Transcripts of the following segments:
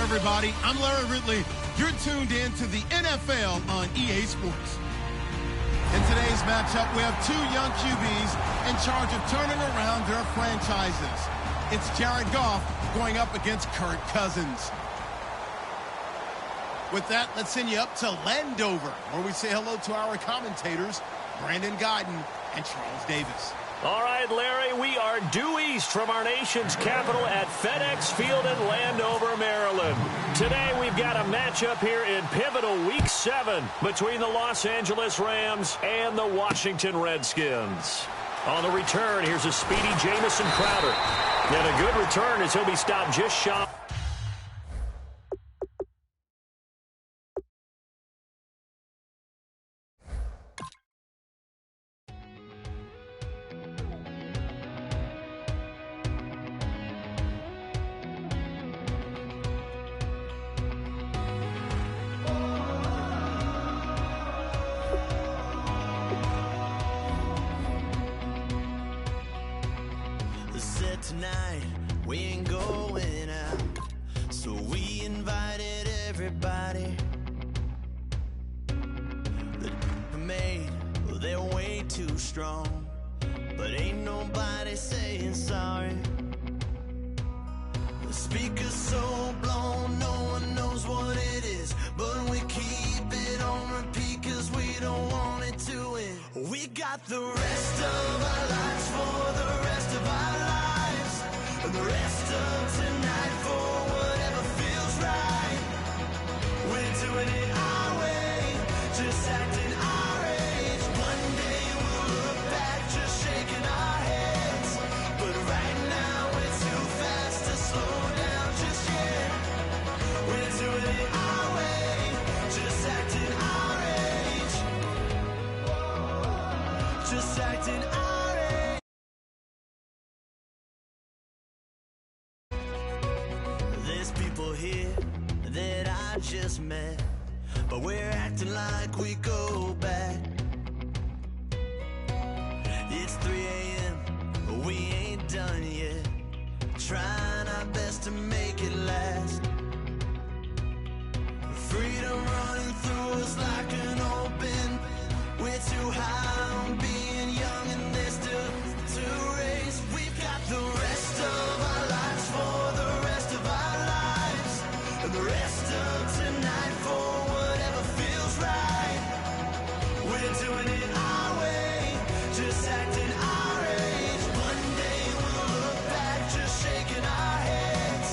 Everybody, I'm Larry Ridley. You're tuned in to the NFL on EA Sports. In today's matchup, we have two young QBs in charge of turning around their franchises. It's Jared Goff going up against Kirk Cousins. With that, let's send you up to Landover, where we say hello to our commentators, Brandon Guyton and Charles Davis. All right, Larry, we are due east from our nation's capital at FedEx Field in Landover, Maryland. Today, we've got a matchup here in pivotal Week 7 between the Los Angeles Rams and the Washington Redskins. On the return, here's a speedy Jamison Crowder. And a good return as he'll be stopped just shy. Tonight we ain't going out, so we invited everybody. The made, well, they're way too strong, but ain't nobody saying sorry. The speaker's so blown, no one knows what it is, but we keep it on repeat cause we don't want it to end. We got the rest of our lives for the rest of our lives. And the rest of tonight for whatever feels right. We're doing it our way, just acting our age. One day we'll look back just shaking our heads, but right now we're too fast to slow down just yet. We're doing it our way, just acting our age. Just acting our age. People here that I just met, but we're acting like we go back. It's 3 a.m., but we ain't done yet, trying our best to make it last. Freedom running through us like an open. We're too high on being young and there's still to race. We've got the rest of our lives for the rest of our lives, and the rest of tonight for whatever feels right. We're doing it our way, just acting our age. One day we'll look back just shaking our heads,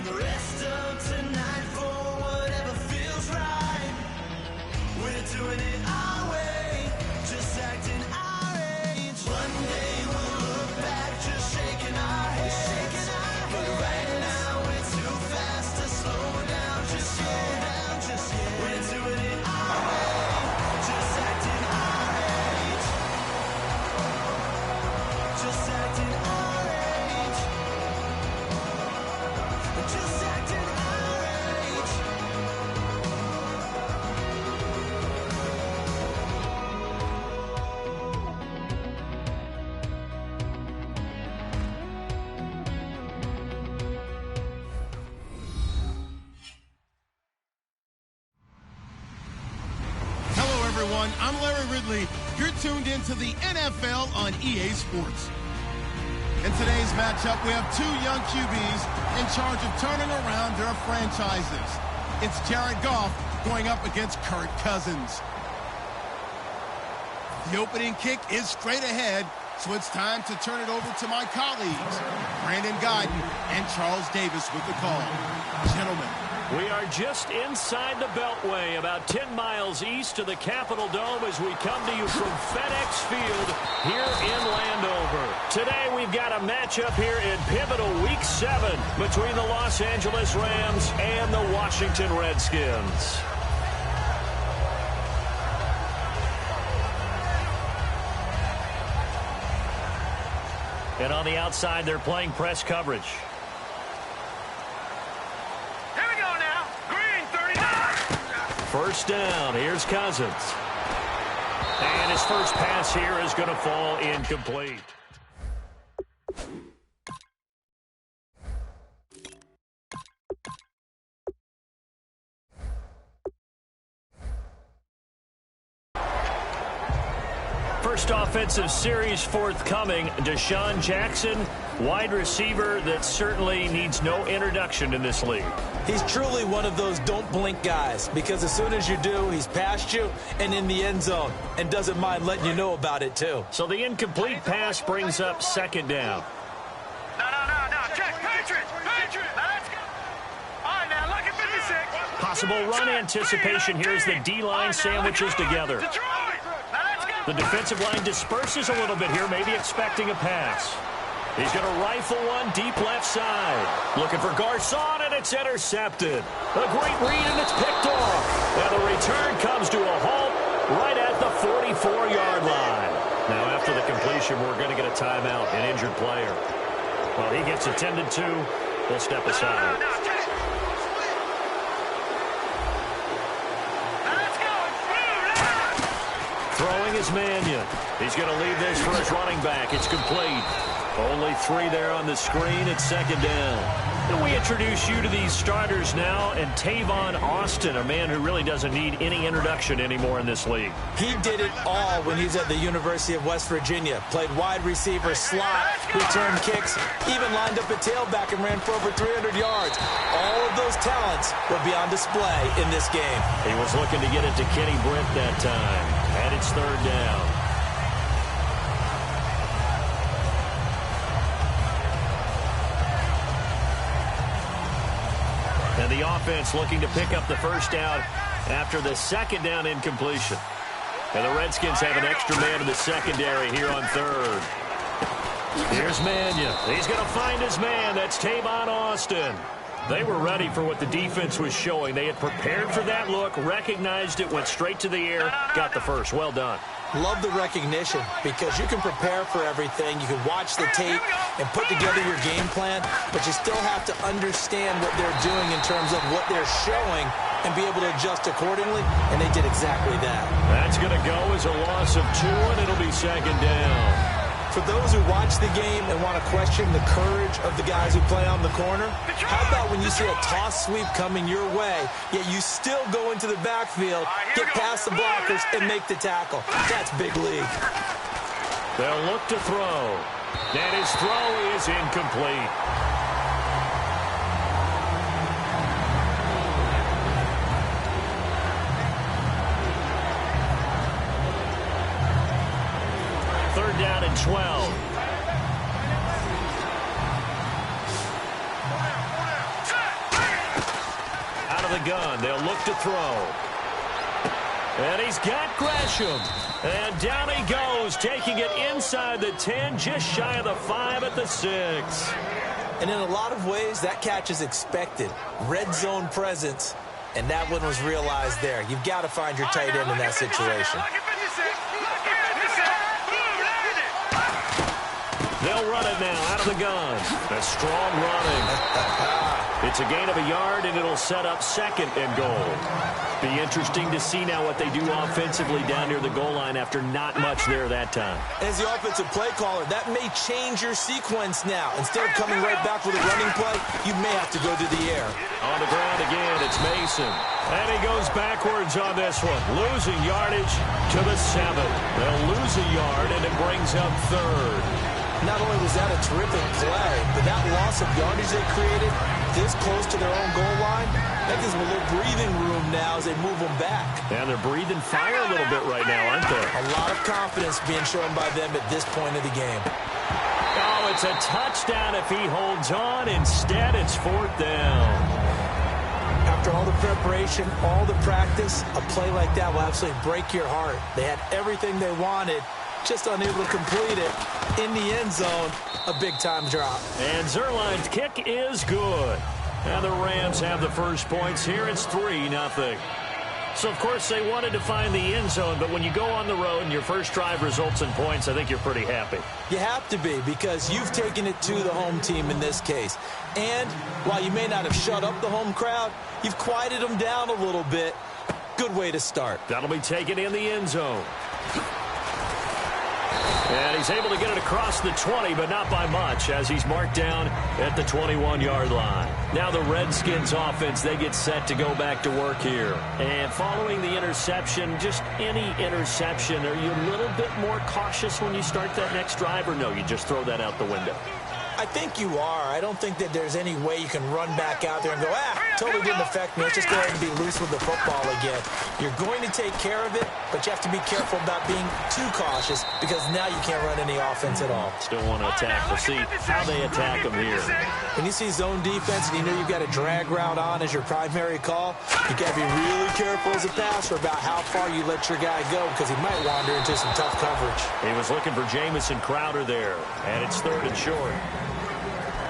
the rest of tonight for whatever feels right. We're doing it our way, just acting our age. One day we'll look back, just shaking our heads. But right now we're too fast to slow down, just slow down, just yet. We're doing it our way, just acting our age. Just acting our age. Just acting our age. Hello, everyone. I'm Larry Ridley. You're tuned into the NFL on EA Sports. In today's matchup, we have two young QBs in charge of turning around their franchises. It's Jared Goff going up against Kirk Cousins. The opening kick is straight ahead, so it's time to turn it over to my colleagues, Brandon Guyton and Charles Davis with the call. Gentlemen. We are just inside the Beltway, about 10 miles east of the Capitol Dome as we come to you from FedEx Field here in Landover. Today we've got a matchup here in pivotal Week 7 between the Los Angeles Rams and the Washington Redskins. And on the outside, they're playing press coverage. First down, here's Cousins. And his first pass here is going to fall incomplete. First offensive series forthcoming. Deshaun Jackson, wide receiver that certainly needs no introduction in this league. He's truly one of those don't blink guys, because as soon as you do, he's past you and in the end zone and doesn't mind letting you know about it too. So the incomplete pass brings up second down. No. Check. Patriots. Now let's go. All right, now look at 56. Possible run anticipation here as the D-line sandwiches together. The defensive line disperses a little bit here, maybe expecting a pass. He's going to rifle one deep left side. Looking for Garcon, and it's intercepted. A great read, and it's picked off. And the return comes to a halt right at the 44-yard line. Now, after the completion, we're going to get a timeout, an injured player. Well, he gets attended to. We'll step aside. Throwing is Mannion. He's going to leave this for his running back. It's complete. Only 3 there on the screen. It's second down. And we introduce you to these starters now, and Tavon Austin, a man who really doesn't need any introduction anymore in this league. He did it all when he was at the University of West Virginia. Played wide receiver, slot, returned kicks, even lined up a tailback and ran for over 300 yards. All of those talents will be on display in this game. He was looking to get it to Kenny Britt that time. And it's third down. And the offense looking to pick up the first down after the second down incompletion. And the Redskins have an extra man in the secondary here on third. Here's Mannion. He's going to find his man. That's Tavon Austin. They were ready for what the defense was showing. They had prepared for that look, recognized it, went straight to the air, got the first. Well done. Love the recognition, because you can prepare for everything. You can watch the tape and put together your game plan, but you still have to understand what they're doing in terms of what they're showing and be able to adjust accordingly, and they did exactly that. That's going to go as a loss of 2, and it'll be second down. For those who watch the game and want to question the courage of the guys who play on the corner, how about when you see a toss sweep coming your way, yet you still go into the backfield, get past the blockers, and make the tackle? That's big league. They'll look to throw. And his throw is incomplete. Third down and 12. of the gun. They'll look to throw. And he's got Gresham. And down he goes, taking it inside the 10, just shy of the 5 at the 6. And in a lot of ways, that catch is expected. Red zone presence, and that one was realized there. You've got to find your tight end in that situation. They'll run it now out of the gun. A strong running. It's a gain of a yard, and it'll set up 2nd and goal. Be interesting to see now what they do offensively down near the goal line after not much there that time. As the offensive play caller, that may change your sequence now. Instead of coming right back with a running play, you may have to go to the air. On the ground again, it's Mason. And he goes backwards on this one, losing yardage to the 7. They'll lose a yard, and it brings up 3rd. Not only was that a terrific play, but that loss of yardage they created this close to their own goal line, that gives them a little breathing room now as they move them back. And they're breathing fire a little bit right now, aren't they? A lot of confidence being shown by them at this point of the game. Oh, it's a touchdown if he holds on. Instead, it's 4th down. After all the preparation, all the practice, a play like that will absolutely break your heart. They had everything they wanted, just unable to complete it. In the end zone, a big-time drop. And Zerline's kick is good. And the Rams have the first points here. It's 3-0. So, of course, they wanted to find the end zone, but when you go on the road and your first drive results in points, I think you're pretty happy. You have to be, because you've taken it to the home team in this case. And while you may not have shut up the home crowd, you've quieted them down a little bit. Good way to start. That'll be taken in the end zone. And he's able to get it across the 20, but not by much, as he's marked down at the 21-yard line. Now the Redskins offense, they get set to go back to work here. And following the interception, just any interception, are you a little bit more cautious when you start that next drive, or no, you just throw that out the window? I think you are. I don't think that there's any way you can run back out there and go, totally didn't affect me. Let's just go ahead and be loose with the football again. You're going to take care of it, but you have to be careful about being too cautious, because now you can't run any offense at all. Still want to attack. We'll see how they attack them here. When you see zone defense and you know you've got a drag route on as your primary call, you got to be really careful as a passer about how far you let your guy go, because he might wander into some tough coverage. He was looking for Jamison Crowder there, and it's 3rd and short.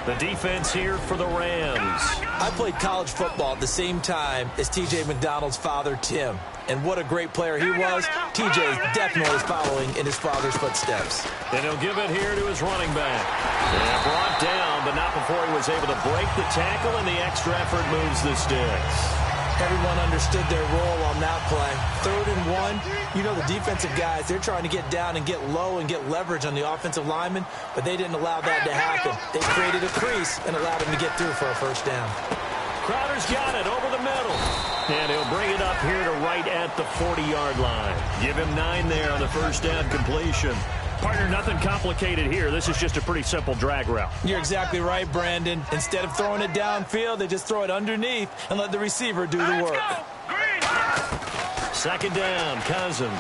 The defense here for the Rams. I played college football at the same time as T.J. McDonald's father, Tim. And what a great player he was. T.J. definitely is following in his father's footsteps. And he'll give it here to his running back. And brought down, but not before he was able to break the tackle, and the extra effort moves the sticks. Everyone understood their role on that play. 3rd and 1. You know the defensive guys, they're trying to get down and get low and get leverage on the offensive linemen, but they didn't allow that to happen. They created a crease and allowed him to get through for a first down. Crowder's got it over the middle. And he'll bring it up here to right at the 40-yard line. Give him 9 there on the first down completion. Partner, nothing complicated here. This is just a pretty simple drag route. You're exactly right, Brandon. Instead of throwing it downfield, they just throw it underneath and let the receiver do the work. 2nd down, Cousins.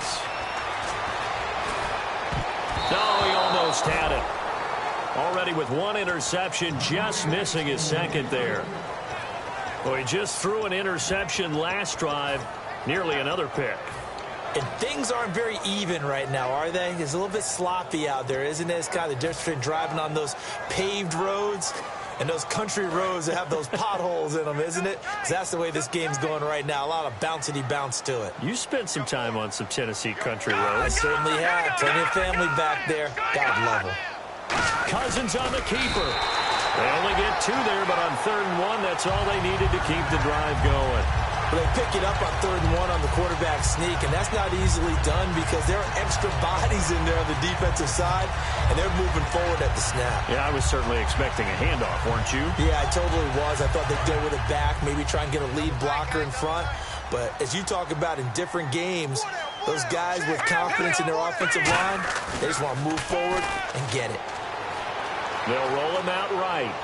No, he almost had it. Already with 1 interception, just missing his 2nd there. Well, he just threw an interception last drive, nearly another pick. And things aren't very even right now, are they? It's a little bit sloppy out there, isn't it? It's kind of the difference between driving on those paved roads and those country roads that have those potholes in them, isn't it? Because that's the way this game's going right now. A lot of bouncy bounce to it. You spent some time on some Tennessee country roads. I certainly have. Plenty of family back there. God love them. Cousins on the keeper. They only get 2 there, but on 3rd and 1, that's all they needed to keep the drive going. But they pick it up on 3rd and 1 on the quarterback sneak, and that's not easily done because there are extra bodies in there on the defensive side, and they're moving forward at the snap. Yeah, I was certainly expecting a handoff, weren't you? Yeah, I totally was. I thought they'd go with it back, maybe try and get a lead blocker in front. But as you talk about in different games, those guys with confidence in their offensive line, they just want to move forward and get it. They'll roll him out right.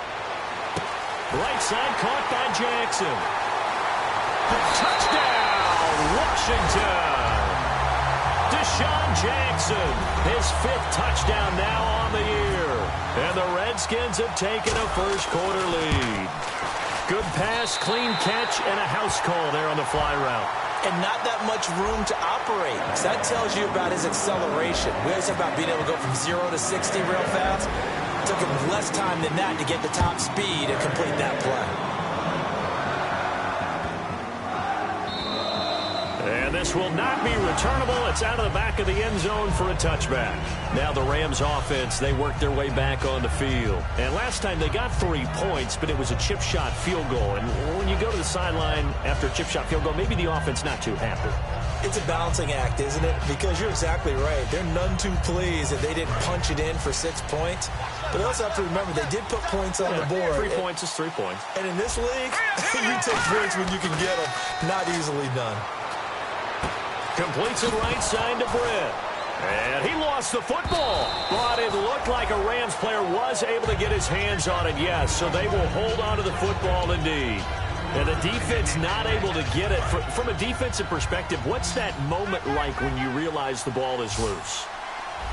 Right side caught by Jackson. Touchdown, Washington. Deshaun Jackson, his 5th touchdown now on the year. And the Redskins have taken a first quarter lead. Good pass, clean catch, and a house call there on the fly route. And not that much room to operate. So that tells you about his acceleration. We always talk about being able to go from 0 to 60 real fast. It took him less time than that to get the top speed and complete that play. And this will not be returnable. It's out of the back of the end zone for a touchback. Now the Rams offense, they work their way back on the field. And last time they got 3 points, but it was a chip shot field goal. And when you go to the sideline after a chip shot field goal, maybe the offense not too happy. It's a balancing act, isn't it? Because you're exactly right. They're none too pleased that they didn't punch it in for 6 points. But they also have to remember they did put points on the board. 3 points is 3 points. And in this league, you take points when you can get them. Not easily done. Completes it right side to Britt. And he lost the football. But it looked like a Rams player was able to get his hands on it, yes. So they will hold on to the football indeed. And the defense not able to get it. From a defensive perspective, what's that moment like when you realize the ball is loose?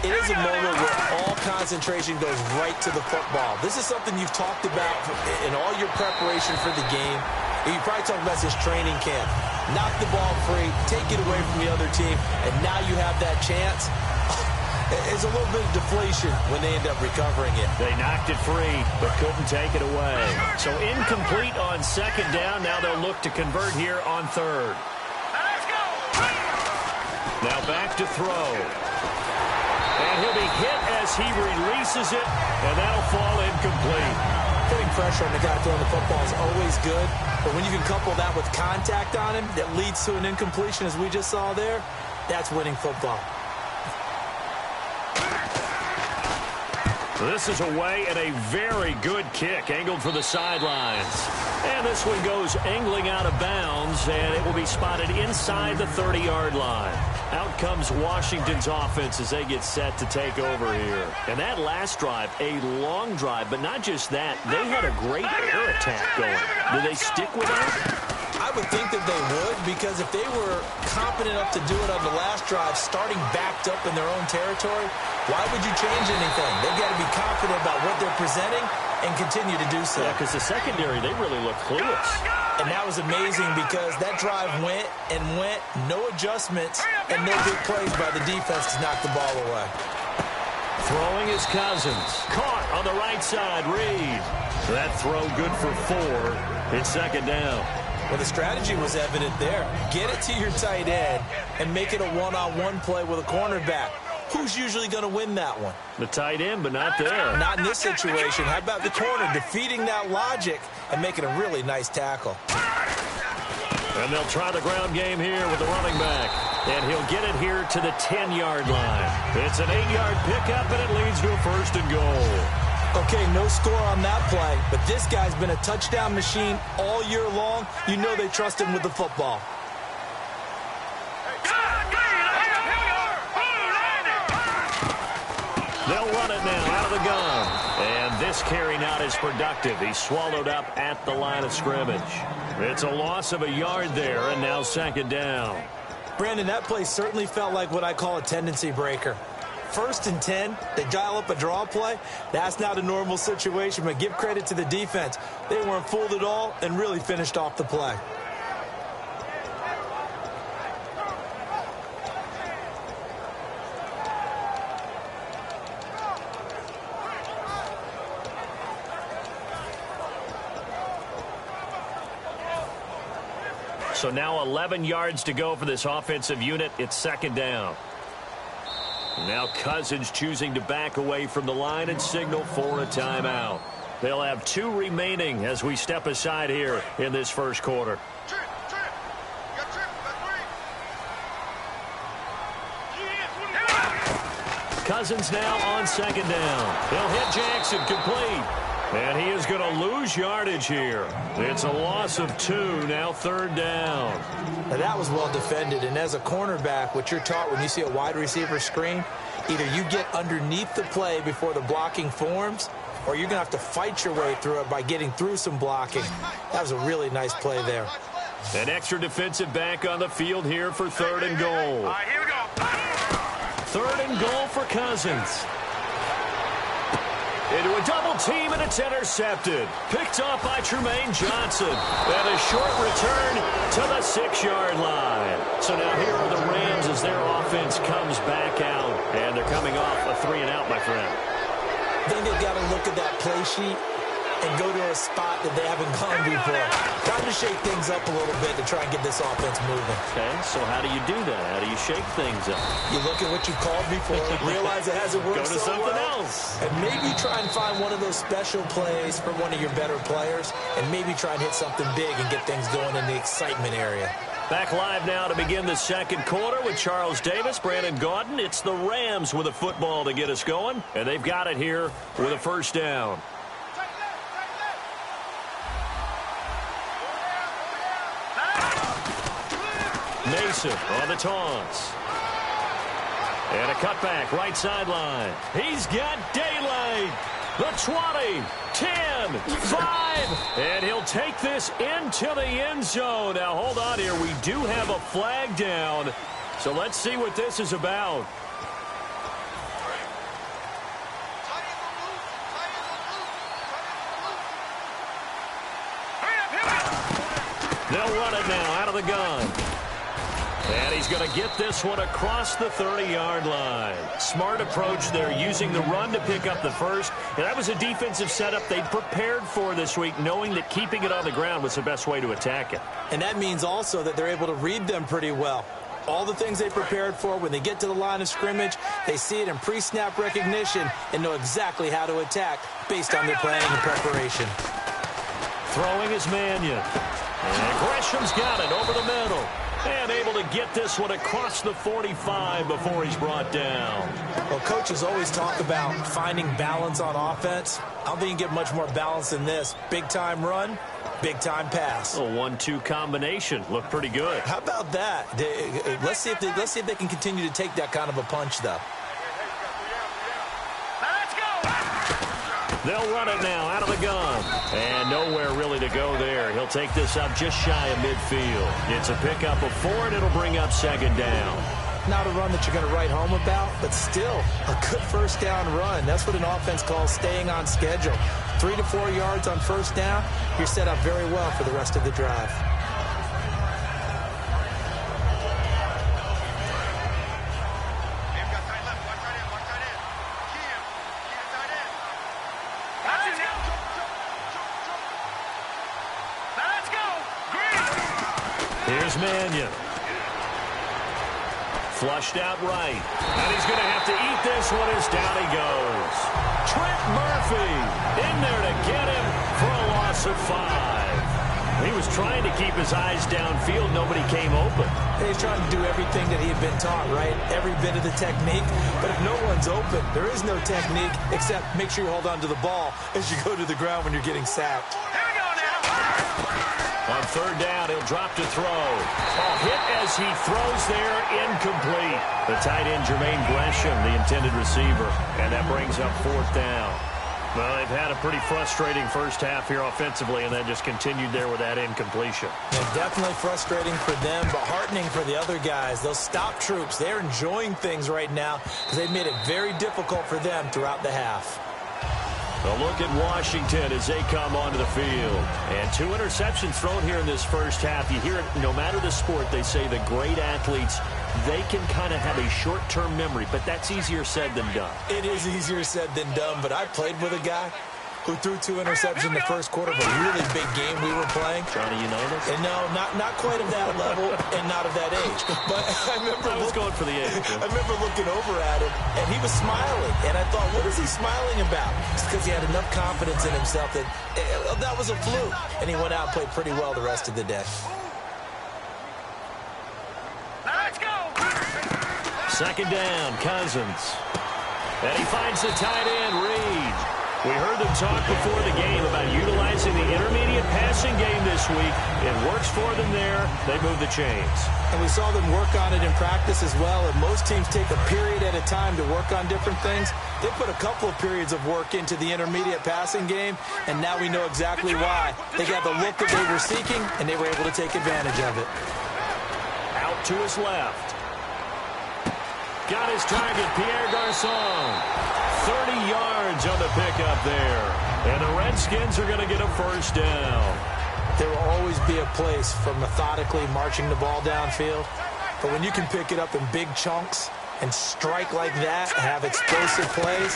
It is a moment where all concentration goes right to the football. This is something you've talked about in all your preparation for the game. And you probably talked about this training camp. Knock the ball free, take it away from the other team, and now you have that chance. It's a little bit of deflation when they end up recovering it. They knocked it free, but couldn't take it away. So incomplete on second down. Now they'll look to convert here on third. Now back to throw. And he'll be hit as he releases it, and that'll fall incomplete. Putting pressure on the guy throwing the football is always good, but when you can couple that with contact on him that leads to an incompletion, as we just saw there, that's winning football. This is away and a very good kick, angled for the sidelines. And this one goes angling out of bounds, and it will be spotted inside the 30-yard line. Out comes Washington's offense as they get set to take over here. And that last drive, a long drive, but not just that. They had a great air attack going. Do they stick with that? I would think that they would, because if they were competent enough to do it on the last drive, starting backed up in their own territory, why would you change anything? They've got to be confident about what they're presenting and continue to do so. Yeah, because the secondary, they really look clueless. And that was amazing because that drive went and went, no adjustments, and no big plays by the defense to knock the ball away. Throwing is Cousins. Caught on the right side, Reed. That throw good for 4. It's second down. Well, the strategy was evident there. Get it to your tight end and make it a one-on-one play with a cornerback. Who's usually going to win that one? The tight end, but not there. Not in this situation. How about the corner defeating that logic and making a really nice tackle? And they'll try the ground game here with the running back. And he'll get it here to the 10-yard line. It's an 8-yard pickup, and it leads to a first and goal. Okay, no score on that play, but this guy's been a touchdown machine all year long. You know they trust him with the football. They'll run it now out of the gun. And this carry not as productive. He's swallowed up at the line of scrimmage. It's a loss of a yard there, and now second down. Brandon, that play certainly felt like what I call a tendency breaker. 1st and 10, they dial up a draw play. That's not a normal situation, but give credit to the defense. They weren't fooled at all and really finished off the play. So now 11 yards to go for this offensive unit. It's second down. Now Cousins choosing to back away from the line and signal for a timeout. They'll have 2 remaining as we step aside here in this first quarter. Cousins now on second down. He'll hit Jackson, complete. And he is going to lose yardage here. It's a loss of 2, now third down. Now that was well defended, and as a cornerback, what you're taught when you see a wide receiver screen, either you get underneath the play before the blocking forms, or you're going to have to fight your way through it by getting through some blocking. That was a really nice play there. An extra defensive back on the field here for third and goal. All right, here we go. Third and goal for Cousins. Into a double team, and it's intercepted. Picked off by Tremaine Johnson. And a short return to the 6-yard line. So now here are the Rams as their offense comes back out. And they're coming off a 3-and-out, my friend. I think they've got to look at that play sheet and go to a spot that they haven't gone before. Time to shake things up a little bit to try and get this offense moving. Okay, so how do you do that? How do you shake things up? You look at what you called before, realize it hasn't worked Go to so something well, else. and maybe try and find one of those special plays for one of your better players, and maybe try and hit something big and get things going in the excitement area. Back live now to begin the second quarter with Charles Davis, Brandon Gaudin. It's the Rams with a football to get us going, and they've got it here with a first down. Mason on the taunts. And a cutback, right sideline. He's got daylight. The 20, 10, 5, and he'll take this into the end zone. Now, hold on here. We do have a flag down, so let's see what this is about. They'll run it now out of the gun. And he's going to get this one across the 30-yard line. Smart approach there, using the run to pick up the first. And that was a defensive setup they'd prepared for this week, knowing that keeping it on the ground was the best way to attack it. And that means also that they're able to read them pretty well. All the things they prepared for, when they get to the line of scrimmage, they see it in pre-snap recognition and know exactly how to attack based on their planning and preparation. Throwing is Mannion. And Gresham's got it over the middle. And able to get this one across the 45 before he's brought down. Well, coaches always talk about finding balance on offense. I don't think you can get much more balance than this. Big-time run, big-time pass. A 1-2 combination. Looked pretty good. How about that? Let's see if they can continue to take that kind of a punch, though. They'll run it now out of the gun. And nowhere really to go there. He'll take this up just shy of midfield. It's a pickup of 4, and it'll bring up second down. Not a run that you're going to write home about, but still a good first down run. That's what an offense calls staying on schedule. 3 to 4 yards on first down, you're set up very well for the rest of the drive. Here's Mannion. Flushed out right. And he's going to have to eat this one as down he goes. Trent Murphy in there to get him for a loss of 5. He was trying to keep his eyes downfield. Nobody came open. He's trying to do everything that he had been taught, right? Every bit of the technique. But if no one's open, there is no technique except make sure you hold on to the ball as you go to the ground when you're getting sacked. On third down, he'll drop to throw. A hit as he throws there, incomplete. The tight end, Jermaine Gresham, the intended receiver. And that brings up fourth down. Well, they've had a pretty frustrating first half here offensively, and then just continued there with that incompletion. Yeah, definitely frustrating for them, but heartening for the other guys. Those stop troops, they're enjoying things right now because they've made it very difficult for them throughout the half. A look at Washington as they come onto the field. And 2 interceptions thrown here in this first half. You hear it, no matter the sport, they say the great athletes, they can kind of have a short-term memory, but that's easier said than done. It is easier said than done, but I played with a guy who threw 2 interceptions in the first quarter of a really big game we were playing. Johnny Unitas? And no, not quite of that level and not of that age. But I remember I was going for the age. I remember looking over at him, and he was smiling. And I thought, what is he smiling about? It's because he had enough confidence in himself that that was a fluke. And he went out and played pretty well the rest of the day. Let's go! Second down, Cousins. And he finds the tight end, Reed. We heard them talk before the game about utilizing the intermediate passing game this week. It works for them there. They move the chains. And we saw them work on it in practice as well. And most teams take a period at a time to work on different things. They put a couple of periods of work into the intermediate passing game, and now we know exactly why. They got the look that they were seeking, and they were able to take advantage of it. Out to his left. Got his target, Pierre Garçon. 30 yards on the pickup there. And the Redskins are going to get a first down. There will always be a place for methodically marching the ball downfield. But when you can pick it up in big chunks and strike like that, have explosive plays,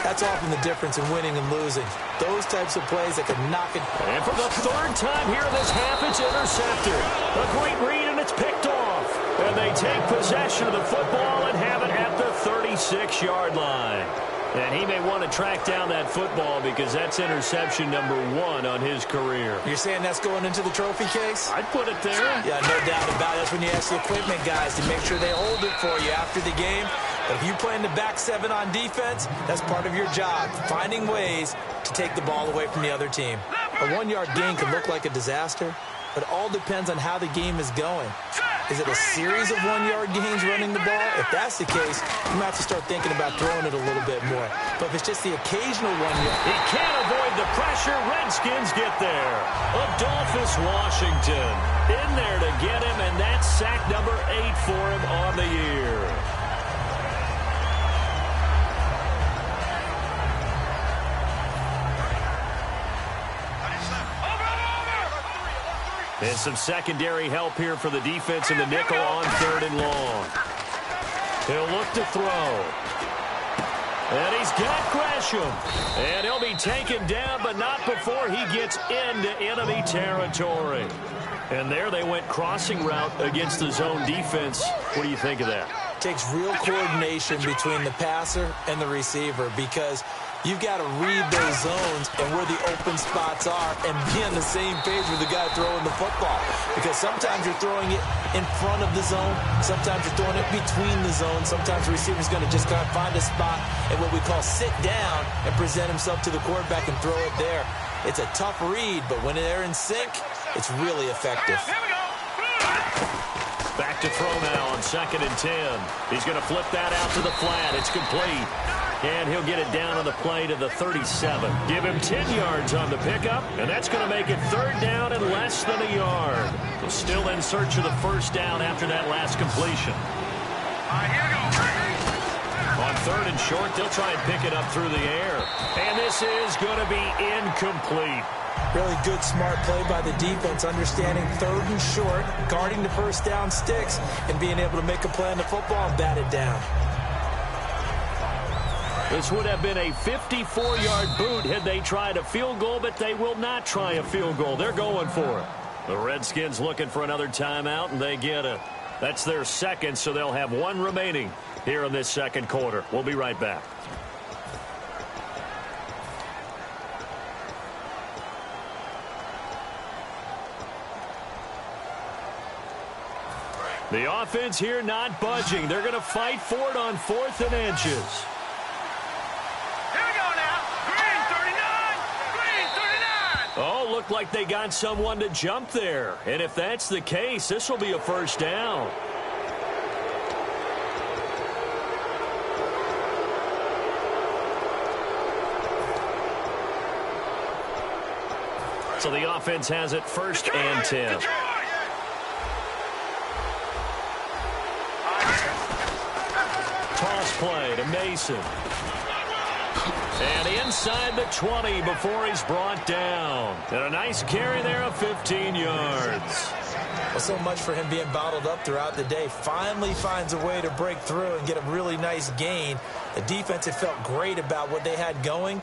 that's often the difference in winning and losing. Those types of plays that can knock it. And for the third time here in this half, it's intercepted. A great read, and it's picked off. And they take possession of the football and have it at the 36-yard line. And he may want to track down that football because that's interception number 1 on his career. You're saying that's going into the trophy case? I'd put it there. Yeah, no doubt about it. That's when you ask the equipment guys to make sure they hold it for you after the game. But if you play in the back 7 on defense, that's part of your job, finding ways to take the ball away from the other team. A 1-yard gain can look like a disaster, but it all depends on how the game is going. Is it a series of 1-yard gains running the ball? If that's the case, you might have to start thinking about throwing it a little bit more. But if it's just the occasional 1-yard... He can't avoid the pressure. Redskins get there. Adolphus Washington in there to get him, and that's sack number 8 for him on the year. And some secondary help here for the defense in the nickel on 3rd and long. He'll look to throw. And he's got Gresham. And he'll be taken down, but not before he gets into enemy territory. And there they went crossing route against the zone defense. What do you think of that? Takes real coordination between the passer and the receiver because you've got to read those zones and where the open spots are and be on the same page with the guy throwing the football. Because sometimes you're throwing it in front of the zone. Sometimes you're throwing it between the zones. Sometimes the receiver's going to just kind of find a spot and what we call sit down and present himself to the quarterback and throw it there. It's a tough read, but when they're in sync, it's really effective. Back to throw now on 2nd and 10. He's going to flip that out to the flat. It's complete. And he'll get it down on the play to the 37. Give him 10 yards on the pickup, and that's going to make it 3rd down and less than a yard. We're still in search of the first down after that last completion. On 3rd and short, they'll try and pick it up through the air. And this is going to be incomplete. Really good, smart play by the defense, understanding 3rd and short, guarding the first down sticks, and being able to make a play on the football and bat it down. This would have been a 54-yard boot had they tried a field goal, but they will not try a field goal. They're going for it. The Redskins looking for another timeout, and they get it. That's their second, so they'll have 1 remaining here in this second quarter. We'll be right back. The offense here not budging. They're going to fight for it on 4th and inches. Oh, looked like they got someone to jump there. And if that's the case, this will be a first down. So the offense has it 1st and 10. Toss play to Mason. And inside the 20 before he's brought down. And a nice carry there of 15 yards. Well, so much for him being bottled up throughout the day. Finally finds a way to break through and get a really nice gain. The defense had felt great about what they had going.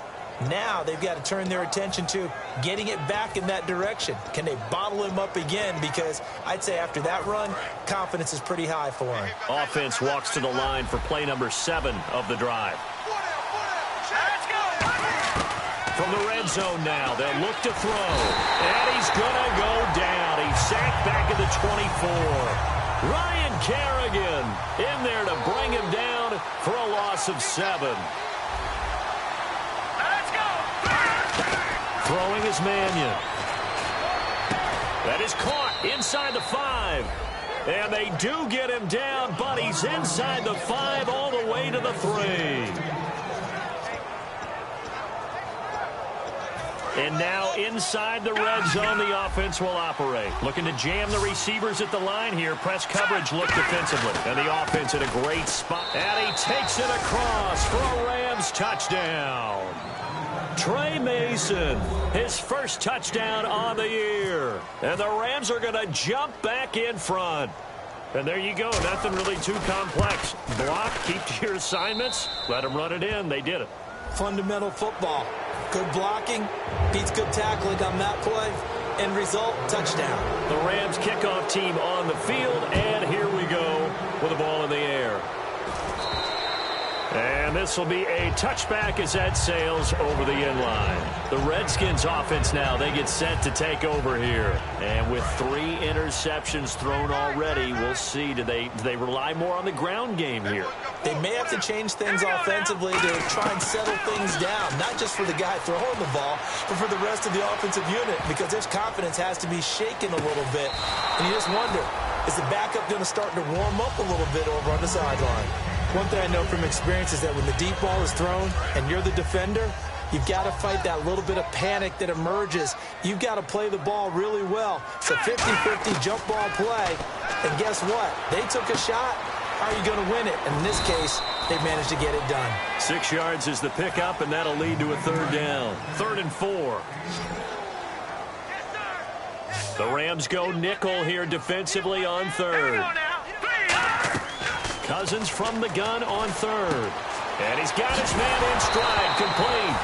Now they've got to turn their attention to getting it back in that direction. Can they bottle him up again? Because I'd say after that run, confidence is pretty high for him. Offense walks to the line for play number 7 of the drive. From the red zone now, they'll look to throw. And he's going to go down. He's sacked back at the 24. Ryan Kerrigan in there to bring him down for a loss of 7. Throwing is Mannion. That is caught inside the 5. And they do get him down, but he's inside the 5 all the way to the 3. And now inside the red zone, the offense will operate. Looking to jam the receivers at the line here. Press coverage look defensively. And the offense in a great spot. And he takes it across for a Rams touchdown. Trey Mason, his first touchdown on the year. And the Rams are going to jump back in front. And there you go. Nothing really too complex. Block, keep to your assignments. Let them run it in. They did it. Fundamental football. Good blocking beats good tackling on that play. End result, touchdown. The Rams kickoff team on the field. And here we go with the ball in the air. And this will be a touchback as that sails over the end line. The Redskins offense now, they get set to take over here. And with 3 interceptions thrown already, we'll see. Do they rely more on the ground game here? They may have to change things offensively to try and settle things down. Not just for the guy throwing the ball, but for the rest of the offensive unit. Because their confidence has to be shaken a little bit. And you just wonder, is the backup going to start to warm up a little bit over on the sideline? One thing I know from experience is that when the deep ball is thrown and you're the defender, you've got to fight that little bit of panic that emerges. You've got to play the ball really well. It's a 50-50 jump ball play. And guess what? They took a shot. How are you going to win it? And in this case, they managed to get it done. 6 yards is the pickup, and that'll lead to a 3rd down. 3rd and 4. The Rams go nickel here defensively on 3rd. Cousins from the gun on 3rd. And he's got his man in stride, complete.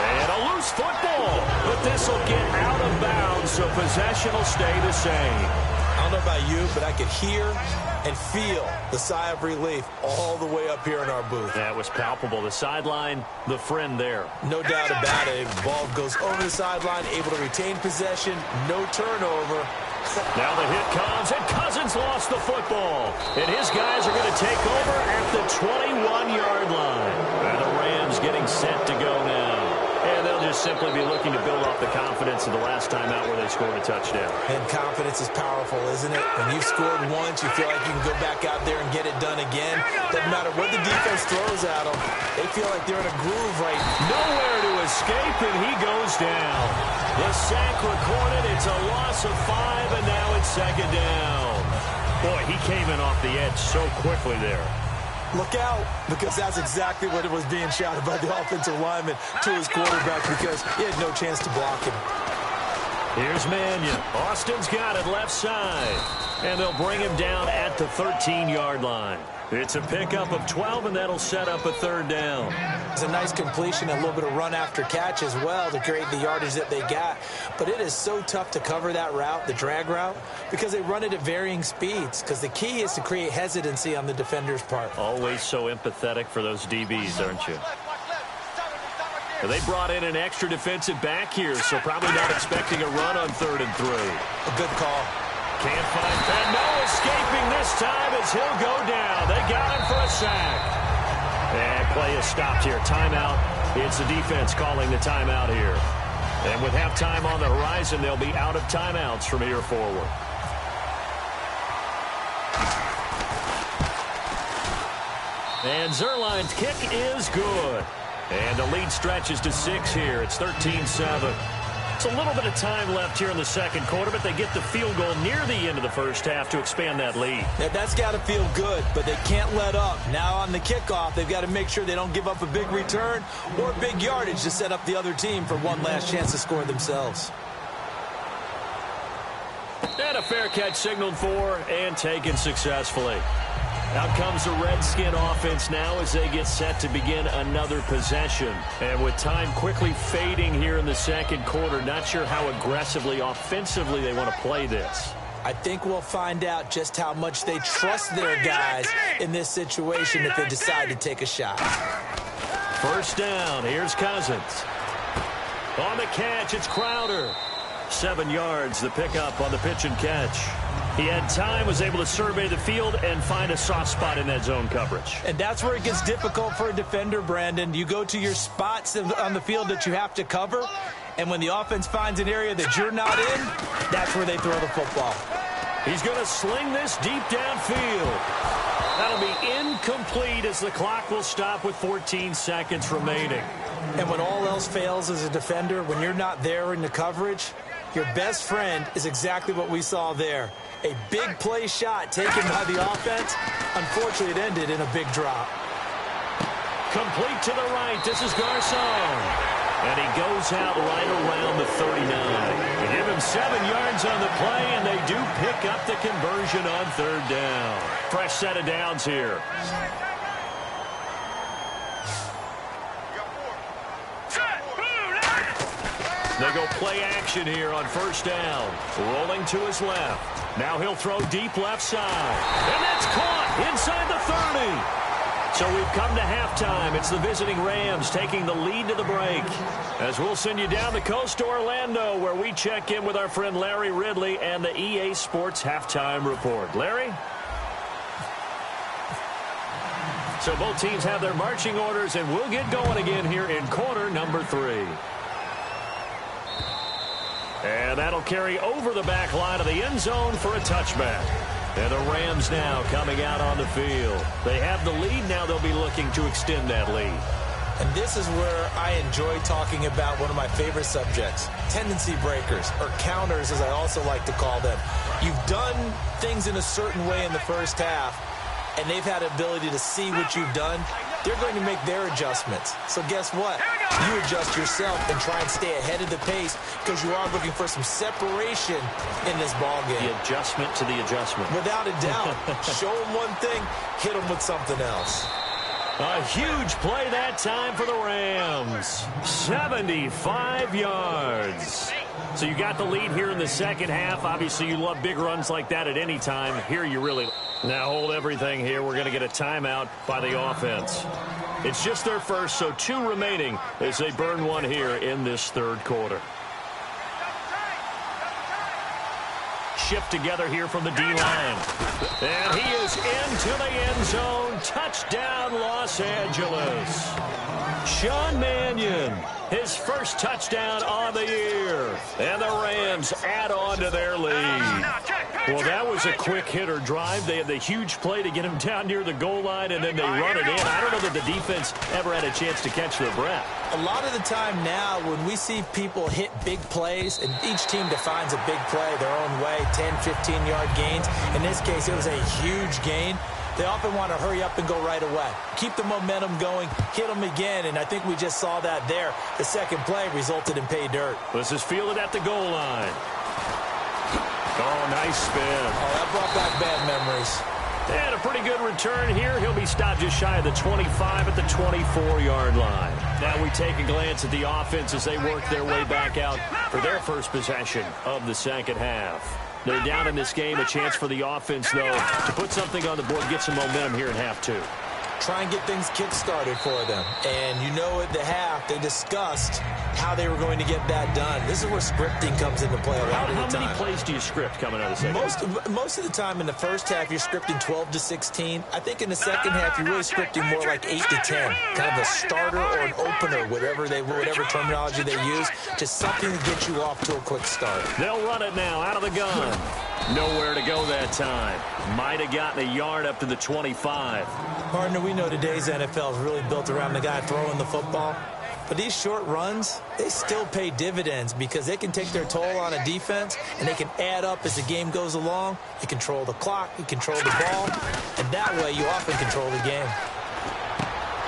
And a loose football. But this will get out of bounds, so possession will stay the same. I don't know about you, but I could hear and feel the sigh of relief all the way up here in our booth. That was palpable. The sideline, the friend there. No doubt about it. The ball goes over the sideline, able to retain possession, no turnover. Now the hit comes, and Cousins lost the football. And his guys are going to take over at the 21-yard line. And the Rams getting set to go now. And they'll just simply be looking to build off the confidence of the last time out where they scored a touchdown. And confidence is powerful, isn't it? When you've scored once, you feel like you can go back out there and get it done again. Doesn't matter what the defense throws at them. They feel like they're in a groove right now. Nowhere to escape, and he goes down. The sack recorded. It's a loss of 5, and now it's 2nd down. Boy, he came in off the edge so quickly there. Look out, because that's exactly what it was being shouted by the offensive lineman to his quarterback, because he had no chance to block him. Here's Mannion. Austin's got it left side. And they'll bring him down at the 13-yard line. It's a pickup of 12, and that'll set up a 3rd down. It's a nice completion, a little bit of run after catch as well to create the yardage that they got. But it is so tough to cover that route, the drag route, because they run it at varying speeds. Because the key is to create hesitancy on the defender's part. Always so empathetic for those DBs, aren't you? Well, they brought in an extra defensive back here, so probably not expecting a run on 3rd and 3. A good call. Can't find Penn. No escaping this time as he'll go down. They got him for a sack. And play is stopped here. Timeout. It's the defense calling the timeout here. And with halftime on the horizon, they'll be out of timeouts from here forward. And Zerline's kick is good. And the lead stretches to 6 here. It's 13-7. It's a little bit of time left here in the 2nd quarter, but they get the field goal near the end of the 1st half to expand that lead. Yeah, that's got to feel good, but they can't let up. Now on the kickoff, they've got to make sure they don't give up a big return or big yardage to set up the other team for one last chance to score themselves. And a fair catch signaled for and taken successfully. Out comes the Redskin offense now as they get set to begin another possession. And with time quickly fading here in the 2nd quarter, not sure how aggressively, offensively they want to play this. I think we'll find out just how much they trust their guys in this situation if they decide to take a shot. 1st down. Here's Cousins. On the catch, it's Crowder. 7 yards, the pickup on the pitch and catch. He had time, was able to survey the field and find a soft spot in that zone coverage. And that's where it gets difficult for a defender, Brandon. You go to your spots on the field that you have to cover, and when the offense finds an area that you're not in, that's where they throw the football. He's going to sling this deep downfield. That'll be incomplete as the clock will stop with 14 seconds remaining. And when all else fails as a defender, when you're not there in the coverage, your best friend is exactly what we saw there. A big play shot taken by the offense. Unfortunately, it ended in a big drop. Complete to the right. This is Garcon. And he goes out right around the 39. They give him 7 yards on the play, and they do pick up the conversion on 3rd down. Fresh set of downs here. They go play action here on 1st down. Rolling to his left. Now he'll throw deep left side. And that's caught inside the 30. So we've come to halftime. It's the visiting Rams taking the lead to the break. As we'll send you down the coast to Orlando, where we check in with our friend Larry Ridley and the EA Sports Halftime Report. Larry? So both teams have their marching orders, and we'll get going again here in quarter number 3. And that'll carry over the back line of the end zone for a touchback. And the Rams now coming out on the field. They have the lead. Now they'll be looking to extend that lead. And this is where I enjoy talking about one of my favorite subjects, tendency breakers, or counters as I also like to call them. You've done things in a certain way in the first half, and they've had the ability to see what you've done. They're going to make their adjustments. So guess what? You adjust yourself and try and stay ahead of the pace because you are looking for some separation in this ball game. The adjustment to the adjustment. Without a doubt. Show them one thing, hit them with something else. A huge play that time for the Rams. 75 yards. So you got the lead here in the second half. Obviously, you love big runs like that at any time. Here you really... Now hold everything here. We're going to get a timeout by the offense. It's just their first, so 2 remaining as they burn one here in this 3rd quarter. Shift together here from the D-line. And he is into the end zone. Touchdown, Los Angeles. Sean Mannion, his first touchdown on the year. And the Rams add on to their lead. Well, that was a quick hitter drive. They had the huge play to get him down near the goal line, and then they run it in. I don't know that the defense ever had a chance to catch their breath. A lot of the time now when we see people hit big plays, and each team defines a big play their own way, 10, 15-yard gains. In this case, it was a huge gain. They often want to hurry up and go right away. Keep the momentum going, hit them again, and I think we just saw that there. The second play resulted in pay dirt. This is fielded at the goal line. Oh, nice spin. Oh, that brought back bad memories. And a pretty good return here. He'll be stopped just shy of the 25 at the 24-yard line. Now we take a glance at the offense as they work their way back out for their first possession of the second half. They're down in this game. A chance for the offense, though, to put something on the board, get some momentum here in half 2. Try and get things kick-started for them. And you know at the half, they discussed how they were going to get that done. This is where scripting comes into play a lot of the time. How many plays do you script coming out of the second? Most of the time in the first half, you're scripting 12 to 16. I think in the second half, you're really scripting more like 8 to 10. Kind of a starter or an opener, whatever terminology they use. Just something to get you off to a quick start. They'll run it now out of the gun. Nowhere to go that time. Might have gotten a yard up to the 25. Partner, we know today's NFL is really built around the guy throwing the football. But these short runs, they still pay dividends because they can take their toll on a defense and they can add up as the game goes along. You control the clock, you control the ball, and that way you often control the game.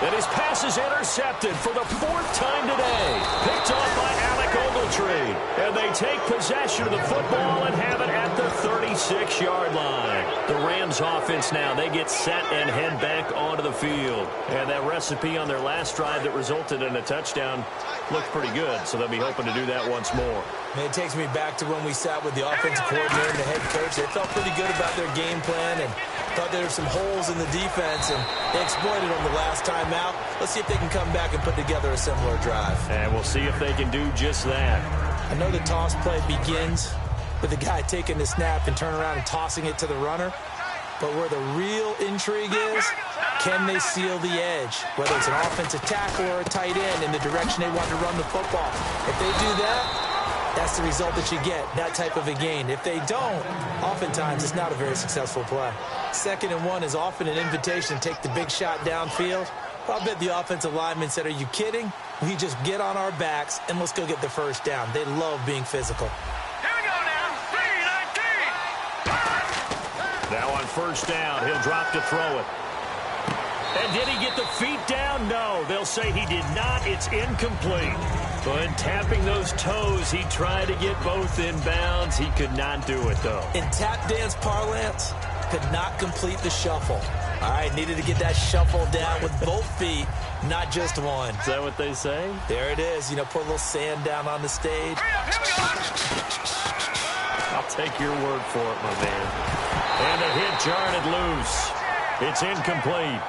And his pass is intercepted for the 4th time today. Picked off by Alec Ogletree. And they take possession of the football and have it at the 36-yard line. The Rams offense now, they get set and head back onto the field. And that recipe on their last drive that resulted in a touchdown looked pretty good. So they'll be hoping to do that once more. It takes me back to when we sat with the offensive coordinator and the head coach. They felt pretty good about their game plan and thought there were some holes in the defense, and they exploited them the last time out. Let's see if they can come back and put together a similar drive. And we'll see if they can do just that. I know the toss play begins with the guy taking the snap and turning around and tossing it to the runner. But where the real intrigue is, can they seal the edge? Whether it's an offensive tackle or a tight end in the direction they want to run the football. If they do that, that's the result that you get, that type of a gain. If they don't, oftentimes it's not a very successful play. 2nd and 1 is often an invitation to take the big shot downfield. I'll bet the offensive lineman said, are you kidding? We just get on our backs and let's go get the first down. They love being physical. Here we go now. 3-19. Now on first down, he'll drop to throw it. And did he get the feet down? No, they'll say he did not. It's incomplete. But tapping those toes, he tried to get both in bounds. He could not do it, though. In tap dance parlance, could not complete the shuffle. All right, needed to get that shuffle down with both feet, not just one. Is that what they say? There it is. You know, put a little sand down on the stage. Hurry up, here we go. I'll take your word for it, my man. And the hit jarred it loose. It's incomplete.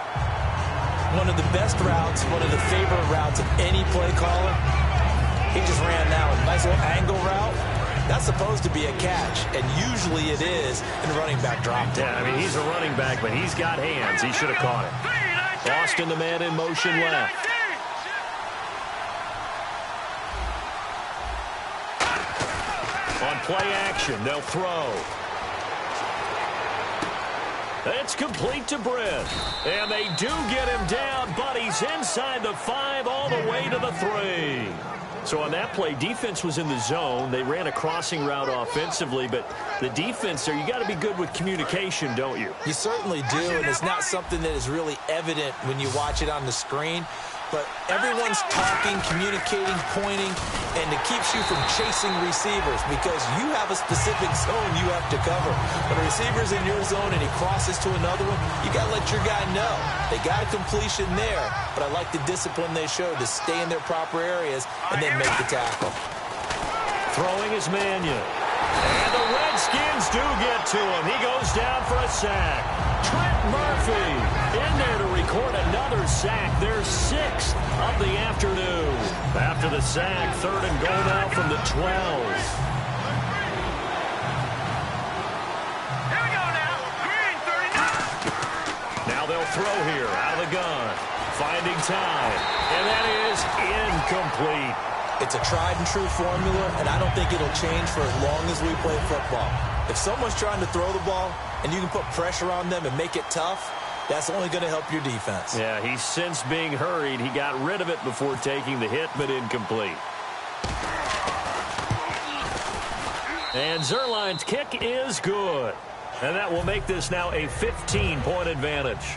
One of the best routes, one of the favorite routes of any play caller. He just ran that one. Nice little angle route. That's supposed to be a catch, and usually it is in running back drop down. Yeah, I mean, he's a running back, but he's got hands. He should have caught it. Austin, the man in motion left. On play action, they'll throw. It's complete to Britt. And they do get him down, but he's inside the 5 all the way to the 3. So on that play, defense was in the zone. They ran a crossing route offensively, but the defense there, you got to be good with communication, don't you? You certainly do, and it's not something that is really evident when you watch it on the screen. But everyone's talking, communicating, pointing, and it keeps you from chasing receivers because you have a specific zone you have to cover. When a receiver's in your zone and he crosses to another one, you got to let your guy know. They got a completion there, but I like the discipline they showed to stay in their proper areas and then make the tackle. Throwing is Mannion. And the Redskins do get to him. He goes down for a sack. Trent Murphy in there to record another sack. Their 6th of the afternoon. After the sack, 3rd and goal now from the 12. Here we go now. Green 39. Now they'll throw here out of the gun. Finding time. And that is incomplete. It's a tried-and-true formula, and I don't think it'll change for as long as we play football. If someone's trying to throw the ball and you can put pressure on them and make it tough, that's only going to help your defense. Yeah, he's since being hurried. He got rid of it before taking the hit, but incomplete. And Zerline's kick is good. And that will make this now a 15-point advantage.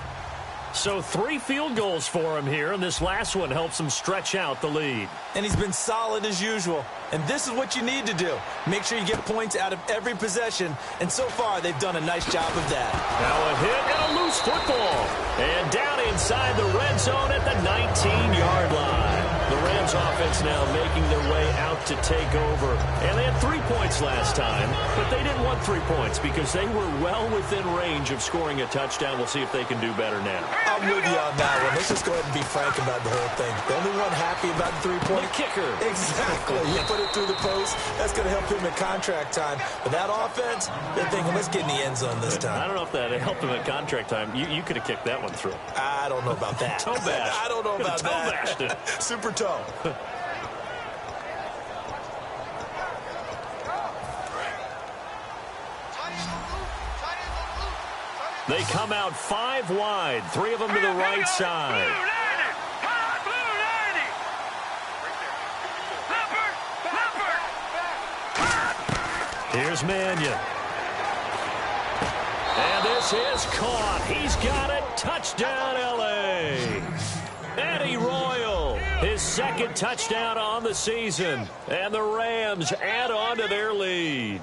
So 3 field goals for him here, and this last one helps him stretch out the lead. And he's been solid as usual. And this is what you need to do. Make sure you get points out of every possession. And so far, they've done a nice job of that. Now a hit and a loose football. And down inside the red zone at the 19-yard line. The Rams offense now making their way out to take over. And they had 3 points last time, but they didn't want 3 points because they were well within range of scoring a touchdown. We'll see if they can do better now. I'm with you on that one. Let's just go ahead and be frank about the whole thing. The only one happy about the 3-point kicker. Exactly. You put it through the post. That's going to help him at contract time. But that offense, they're thinking, let's get in the end zone this time. I don't know if that helped him at contract time. You could have kicked that one through. I don't know about that. Toe bash. I don't know about toe that. Bashed it. Super toe. They come out 5 wide, 3 of them to the right side. Blue 90. Hot blue 90. Leopard. Here's Mannion. And this is caught. He's got it. Touchdown, L.A. Eddie Royal, his 2nd touchdown on the season. And the Rams add on to their lead.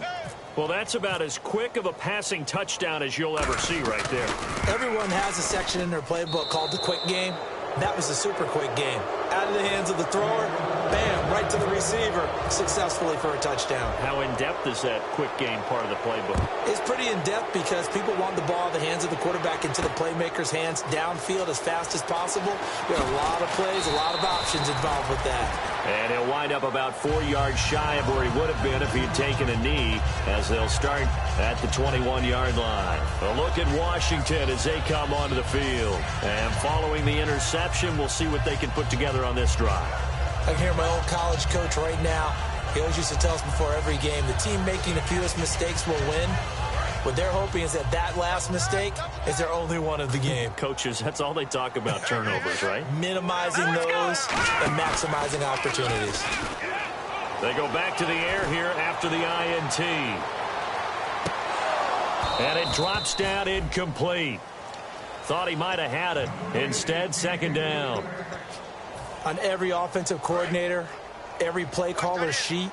Well, that's about as quick of a passing touchdown as you'll ever see right there. Everyone has a section in their playbook called the quick game. That was a super quick game. Out of the hands of the thrower, bam, right to the receiver, successfully for a touchdown. How in-depth is that quick game part of the playbook? It's pretty in-depth because people want the ball in the hands of the quarterback into the playmaker's hands downfield as fast as possible. There are a lot of plays, a lot of options involved with that. And he'll wind up about 4 yards shy of where he would have been if he had taken a knee, as they'll start at the 21-yard line. A look at Washington as they come onto the field. And following the interception, we'll see what they can put together on this drive. I can hear my old college coach right now. He always used to tell us before every game, the team making the fewest mistakes will win. What they're hoping is that that last mistake is their only one of the game. Coaches, that's all they talk about, turnovers, right? Minimizing those and maximizing opportunities. They go back to the air here after the INT. And it drops down incomplete. Thought he might have had it. Instead, second down. On every offensive coordinator, every play caller sheet,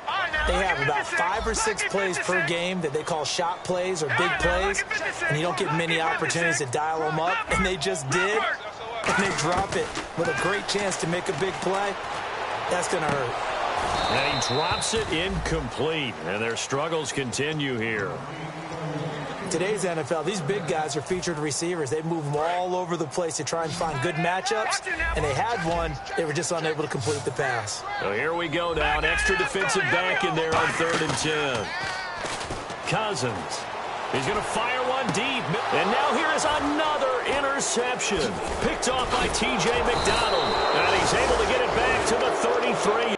they have about 5 or 6 plays per game that they call shot plays or big plays, and you don't get many opportunities to dial them up, and they just did, and they drop it with a great chance to make a big play. That's going to hurt. And he drops it incomplete, and their struggles continue here. Today's NFL, these big guys are featured receivers. They move them all over the place to try and find good matchups, and they had one. They were just unable to complete the pass. So here we go now, an extra defensive back in there on 3rd and 10. Cousins. He's going to fire one deep. And now here is another interception. Picked off by T.J. McDonald. And he's able to get it back to the 33.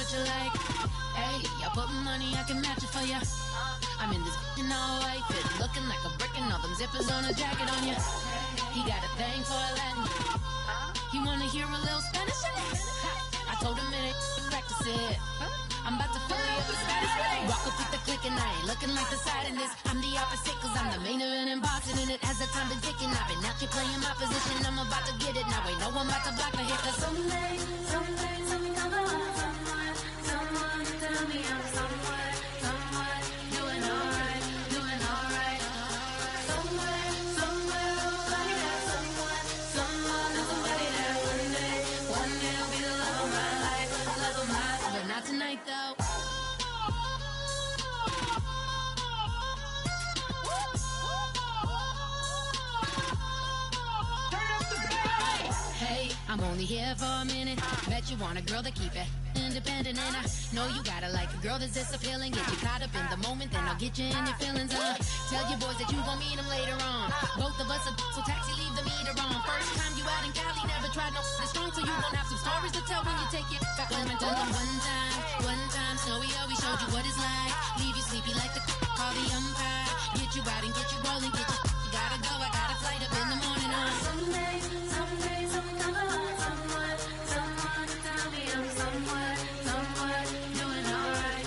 what you like. Hey, I put money, I can match it for ya. I'm in this in all white fit, looking like a brick and all them zippers on a jacket on ya. He got a thing for Latin. He wanna hear a little Spanish? I told him it ain't practice it. I'm about to fully up the status. Walk up with the click and I ain't looking like the side in this. I'm the opposite cause I'm the main event and bossing in it. As the time been ticking, I've been out here playing my position. I'm about to get it now, ain't no one about to block the hit. Cause someday, something come along. Someone to tell me I'm someone doing alright. Somewhere, somebody that someone and somebody that one day will be the love of my life, but not tonight though. Hey, I'm only here for a minute. Bet you want a girl to keep it independent, and I know you gotta like a girl that's this appealing. Get you caught up in the moment, then I'll get you in your feelings. Tell your boys that you gon' meet them later on. Both of us are so taxi, leave the meter on. First time you out in Cali, never tried no this strong, so you gon' have some stories to tell when you take it back home and tell them one time, Snowy always showed you what it's like. Leave you sleepy like the call the umpire. Get you out and get you rolling, get you gotta go. I got a flight up in the morning on someday, something come along. Someone to tell me I'm someone doing alright.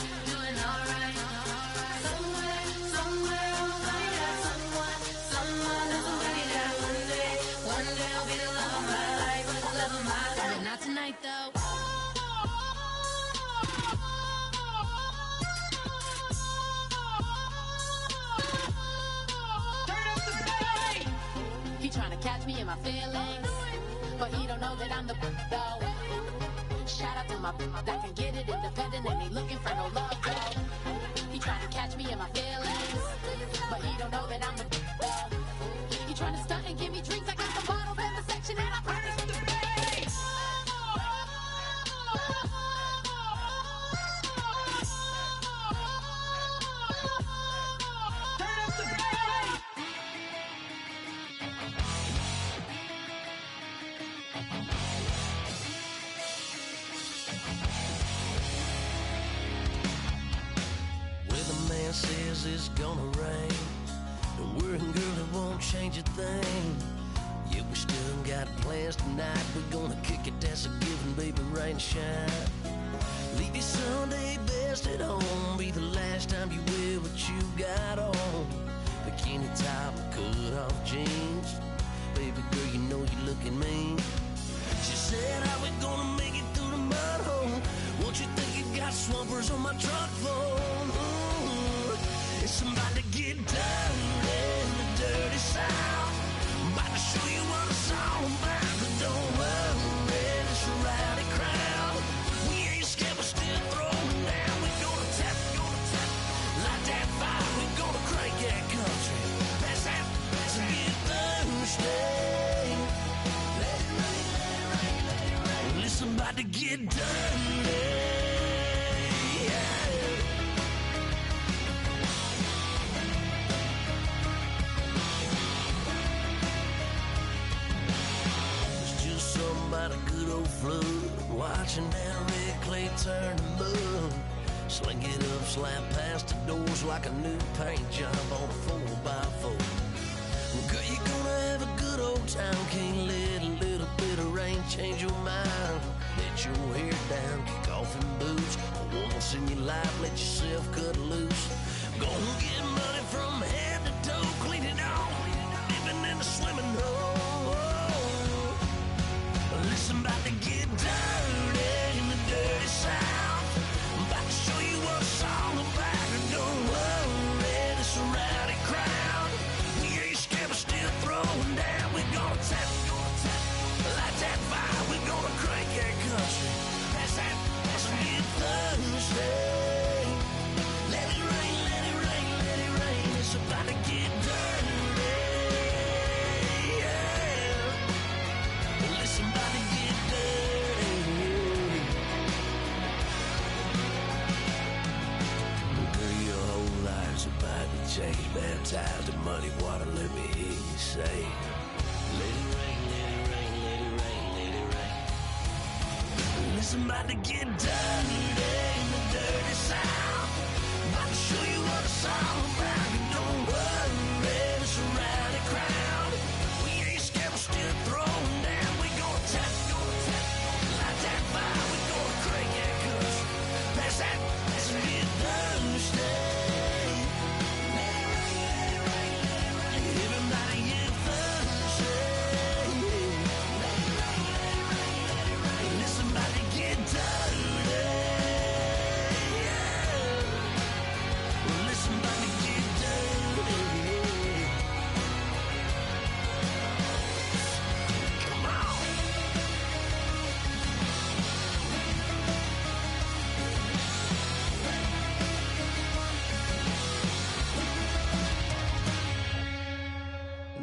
Somewhere, somebody that someone and somebody that one day will be the love of my life, but not tonight though. He tryna catch me in my feelings, but he don't know that I'm the though. Shout out to my that can get it independent and ain't looking for no love though. He tryna catch me in my feelings, but he don't know that I'm the though. He tryna stunt and give me drinks. I got the bottles in the section and I promise to pay. Says it's gonna rain. Don't worry, girl, it won't change a thing. Yeah, we still got plans tonight. We're gonna kick it, that's a given, baby, rain or shine. Leave your Sunday best at home. Be the last time you wear what you got on. Bikini top, cut off jeans. Baby girl, you know you're looking mean. She said, how we gonna make it through the mud hole? Won't you think you got swampers on my truck phone? It's about to get dirty in the dirty South. I'm about to show you what it's all about. But don't worry, it's a rowdy crowd. We ain't scared, we're still throwing down. We're gonna tap, light that fire. We're gonna crank that country. Pass that, to get Thursday. Let it rain, let it rain, let it rain. Well, it's about to get dirty. About a good old flood, watching that red clay turn to mud. Sling it up, slap past the doors like a new paint job on a 4x4. Girl, you're gonna have a good old time. Can't let a little bit of rain change your mind. Let your hair down, kick off in boots. Once in your life, let yourself cut loose. Gonna get money from head to toe, clean it off, living in a swimming hole. Listen, about to get dirty in the dirty South. I'm about to show you what it's all about. And don't worry, it's a rowdy crowd. We ain't scared, we're still throwing down. We're gonna tap, light that fire. We're gonna crank that country. Pass that, let's get Thursday. Let it rain, let it rain, let it rain. It's about to get dirty. Change, baptized in muddy water, let me hear you say, let it rain, let it rain, let it rain, let it rain. Listen, about to get dirty in the dirty South. About to show you what it's all about. You don't worry, it's a rowdy crowd. We ain't scared, we're still throwing down. We gonna tap, light that fire. We gonna crank that kush. Pass that, let's get thirsty. Everybody get thirsty. Listen, about to get dirty. Listen, about to get dirty. Come on.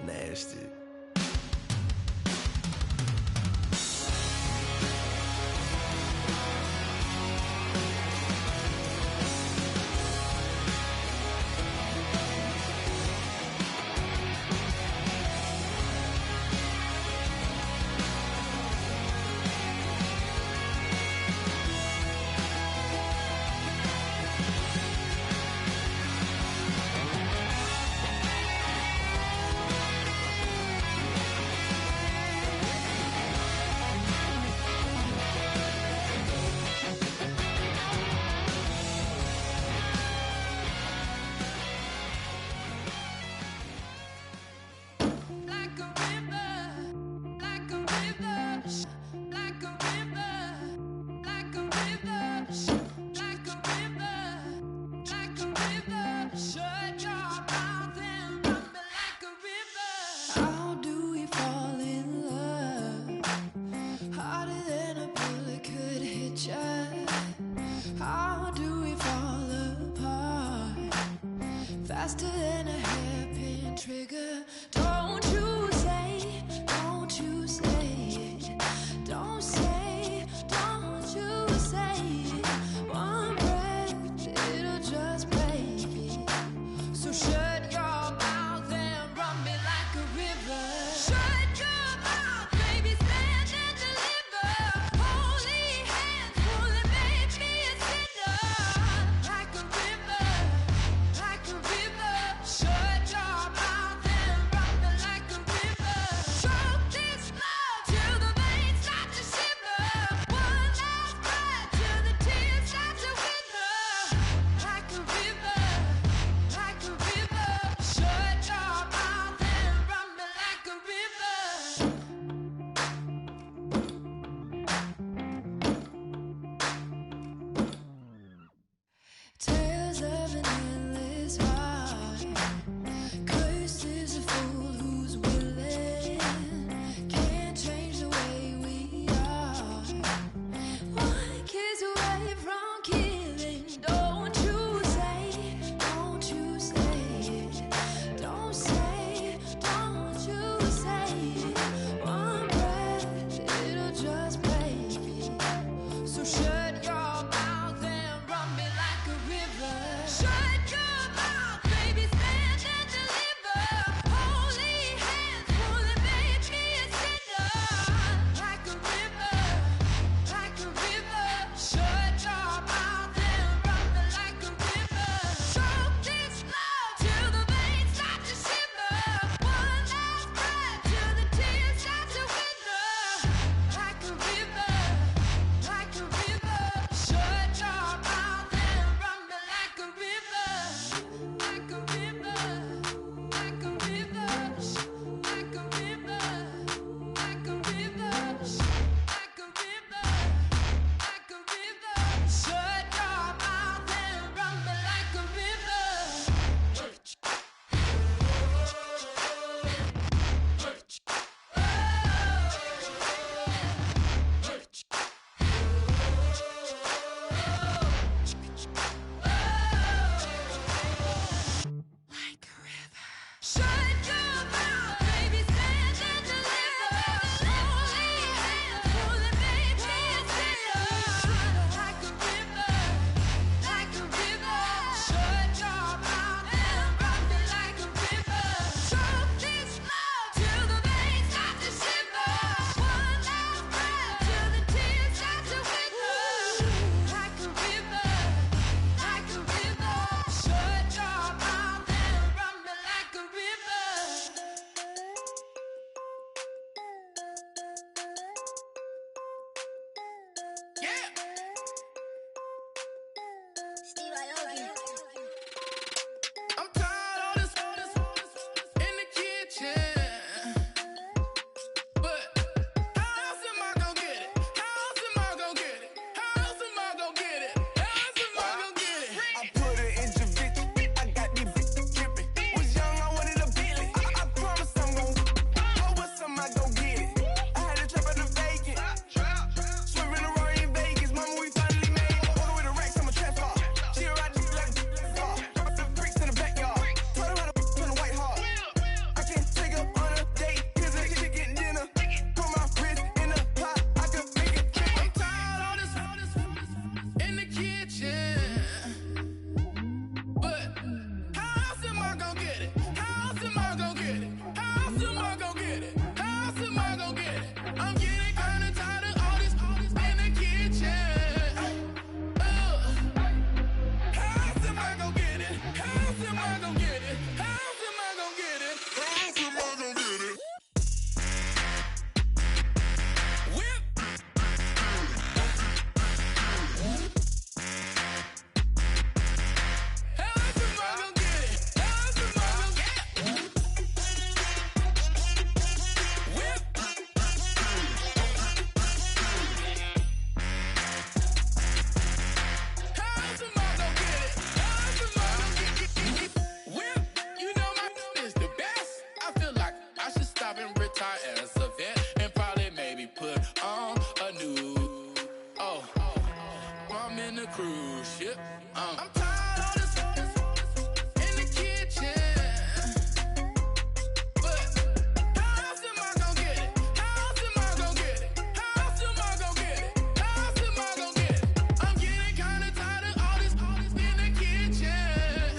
Nasty. Like a river, like a river, like a river, like a river, like a river, like a river. Shut your mouth and run me like a river. How do we fall in love? Harder than a bullet could hit ya. How do we fall apart? Faster than a hairpin trigger. Don't you say, don't you say, don't say, don't you say. One breath, it'll just break. So shut your mouth and run me like a river. Shut your mouth, baby, stand and deliver. Holy hands, pulling, make me a sinner. Like a river, like a river. Shut your mouth and I'm tired of this in the kitchen. But how else am I gonna get it? How else am I gonna get it? How else am I gonna get it? How else am I gonna get it? I'm getting kinda tired of all this in the kitchen.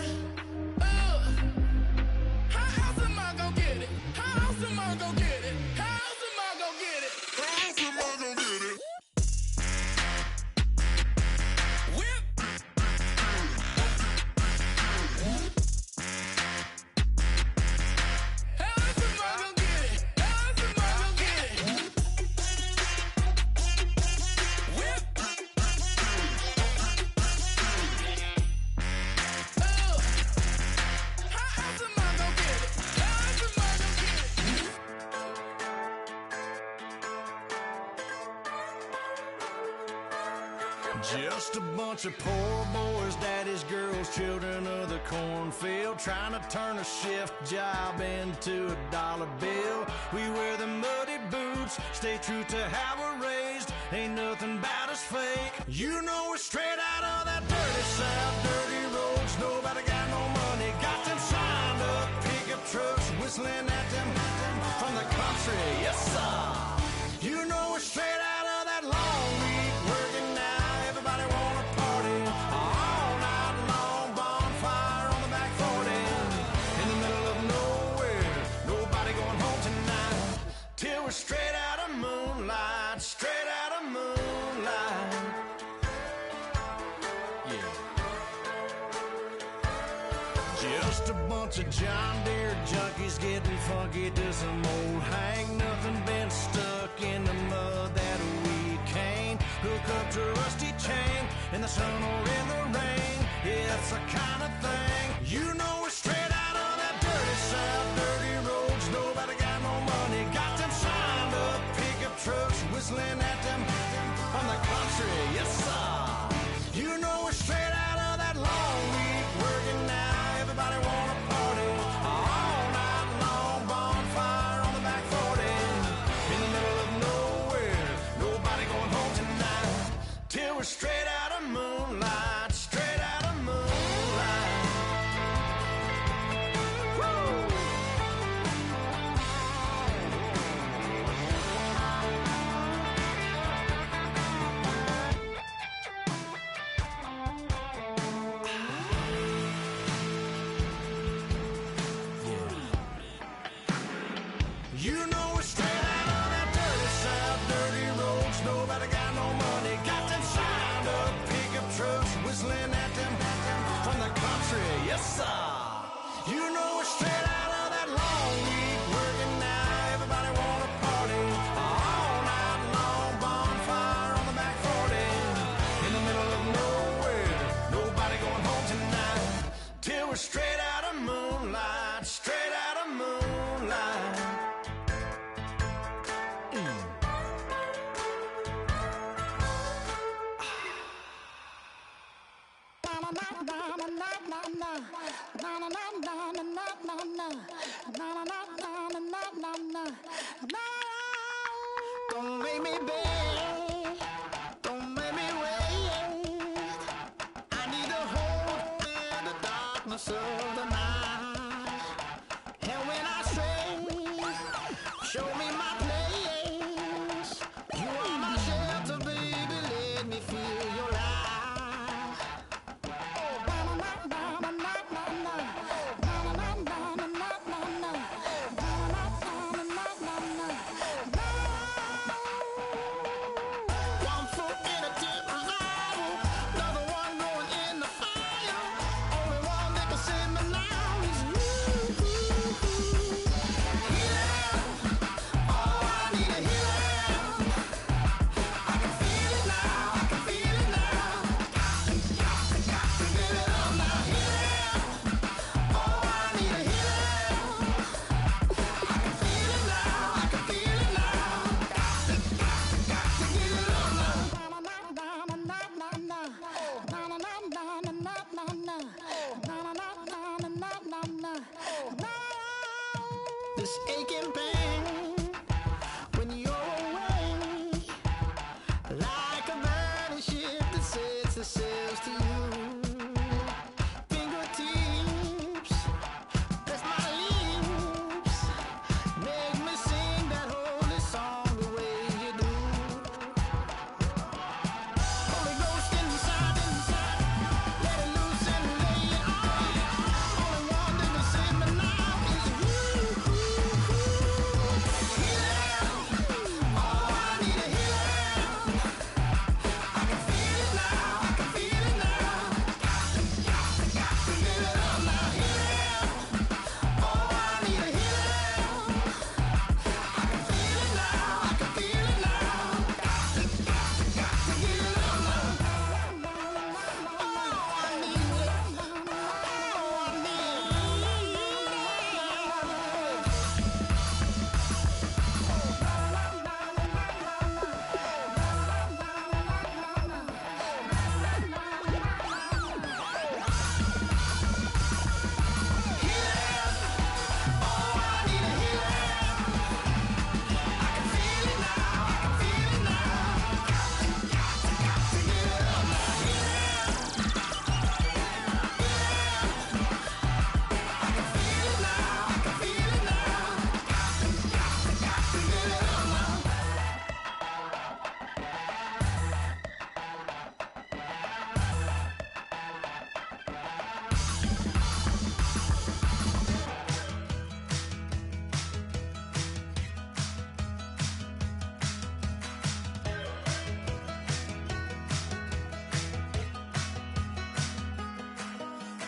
How else am I gonna get it? How else am I gonna get it? How else am I gonna get it? How else am I gonna get it? Whip. How else am I gonna get it? How else am I gonna get it? Whip. How else am I gonna get it? How else am I gonna get it? Just a bunch of poor boys, daddy's girls, children of the cornfield, trying to turn a shift job into a dollar bill. We wear the muddy boots, stay true to how we're raised. Ain't nothing about us fake. You know we're straight out of that dirty south, dirty roads. Nobody got no money, got them signed up pickup trucks, whistling at them from the country. Yes, sir. You know we're straight out of that long week working now. Everybody wanna party all night long, bonfire on the back 40 in the middle of nowhere. Nobody going home tonight till we're straight out of moonlight, straight out of moonlight. Yeah. Just a bunch of John Deere junkies getting funky to some old hang. Nothing been stuck in the mud that we can't hook up to a rusty chain in the sun or in the rain. Yeah, it's the kind of thing. You know we're straight out of that dirty south, dirty roads. Nobody got no money, got them signed up pickup trucks, whistling at them from the country. Yes, sir. You know we're straight out of that long week working now. Everybody wanna party all night long, bonfire on the back 40 in the middle of nowhere. Nobody going home tonight till we're straight out of moonlight, straight out of moonlight. Woo! You know we're straight out of that dirty south, dirty roads. Nobody got no money, got them signed up pickup trucks, whistling at them from the country. Yes, sir. You know we're straight out of that long week working now. Everybody wanna party all night long, bonfire on the back 40 in the middle of nowhere. Nobody going home tonight till we're straight out of moonlight, straight out of moonlight. Don't make me beg, don't make me wait. I need a hold in the darkness of the night. And when I say, show me my place, you are my shelter, baby, let me feel your light. One foot in a deep revival, another one going in the fire. Only one that can save me now.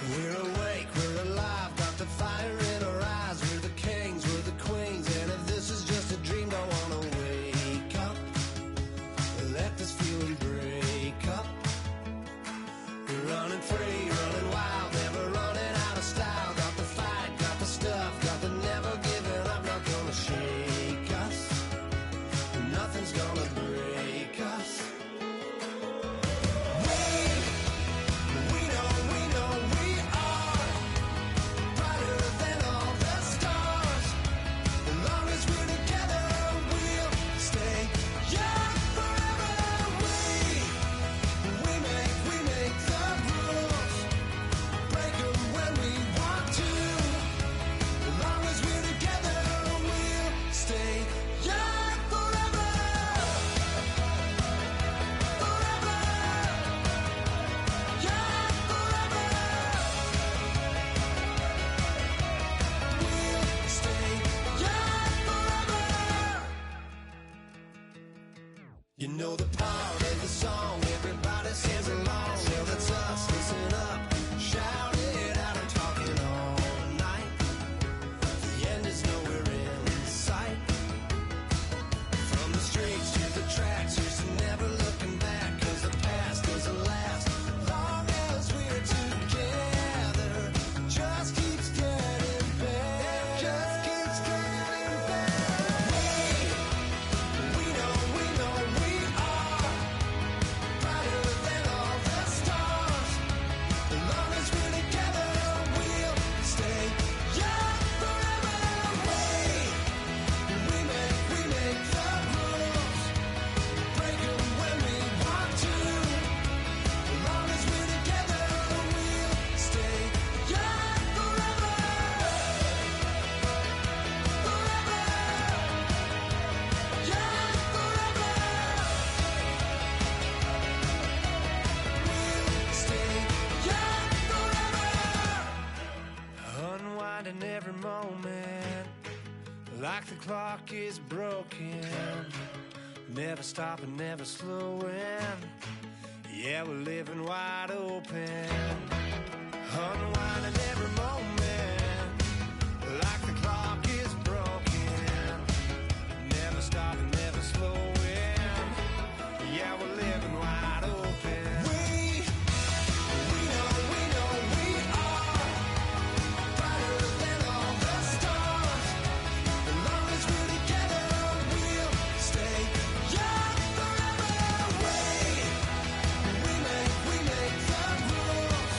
We're awake, we're alive, got the fire in our eyes. We're the kings, we're the queens, and if this is just a dream, don't wanna wake up. Let this feeling break up. We're running free, running wild, never running out of style. Got the fight, got the stuff, got the never giving up. Not gonna shake us, nothing's gonna break us. We know we are brighter than all the stars. As long as we're together, we'll stay young forever. We make the rules, break 'em when we want to. As long as we're together, we'll stay young forever. Forever. Young forever. We'll stay young forever. You know the part of the song, everybody sings along. Well, that's us, listen up, shout it out, I'm talking all night. The end is nowhere in sight. From the streets to the tracks, here's to never looking back. 'Cause the past doesn't last long as we're together. Just keeps getting better. Just keeps getting better. We know we are brighter than all the stars. As long as we're together, we'll stay young forever. We make the rules, break 'em when we want to. As long as we're together, we'll stay young forever. Forever. Young forever. We'll stay young forever. Unwinding every moment, like the clock is broken. Never stopping, never slowing. Yeah, we're living wide open. Unwinding every moment, like the clock is broken. Never stopping, never slowing. Yeah, we're living wide open. We know we are brighter than all the stars. As long as we're together, we'll stay young forever. We make the rules,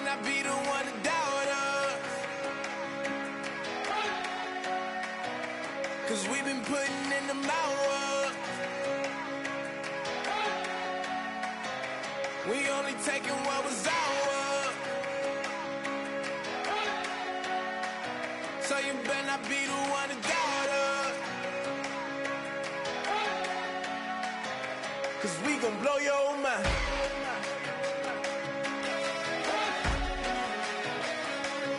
not be the one to doubt us. 'Cause we've been putting in the hours. We only taking what was ours. So you better not be the one to doubt us. 'Cause we gon' blow your mind.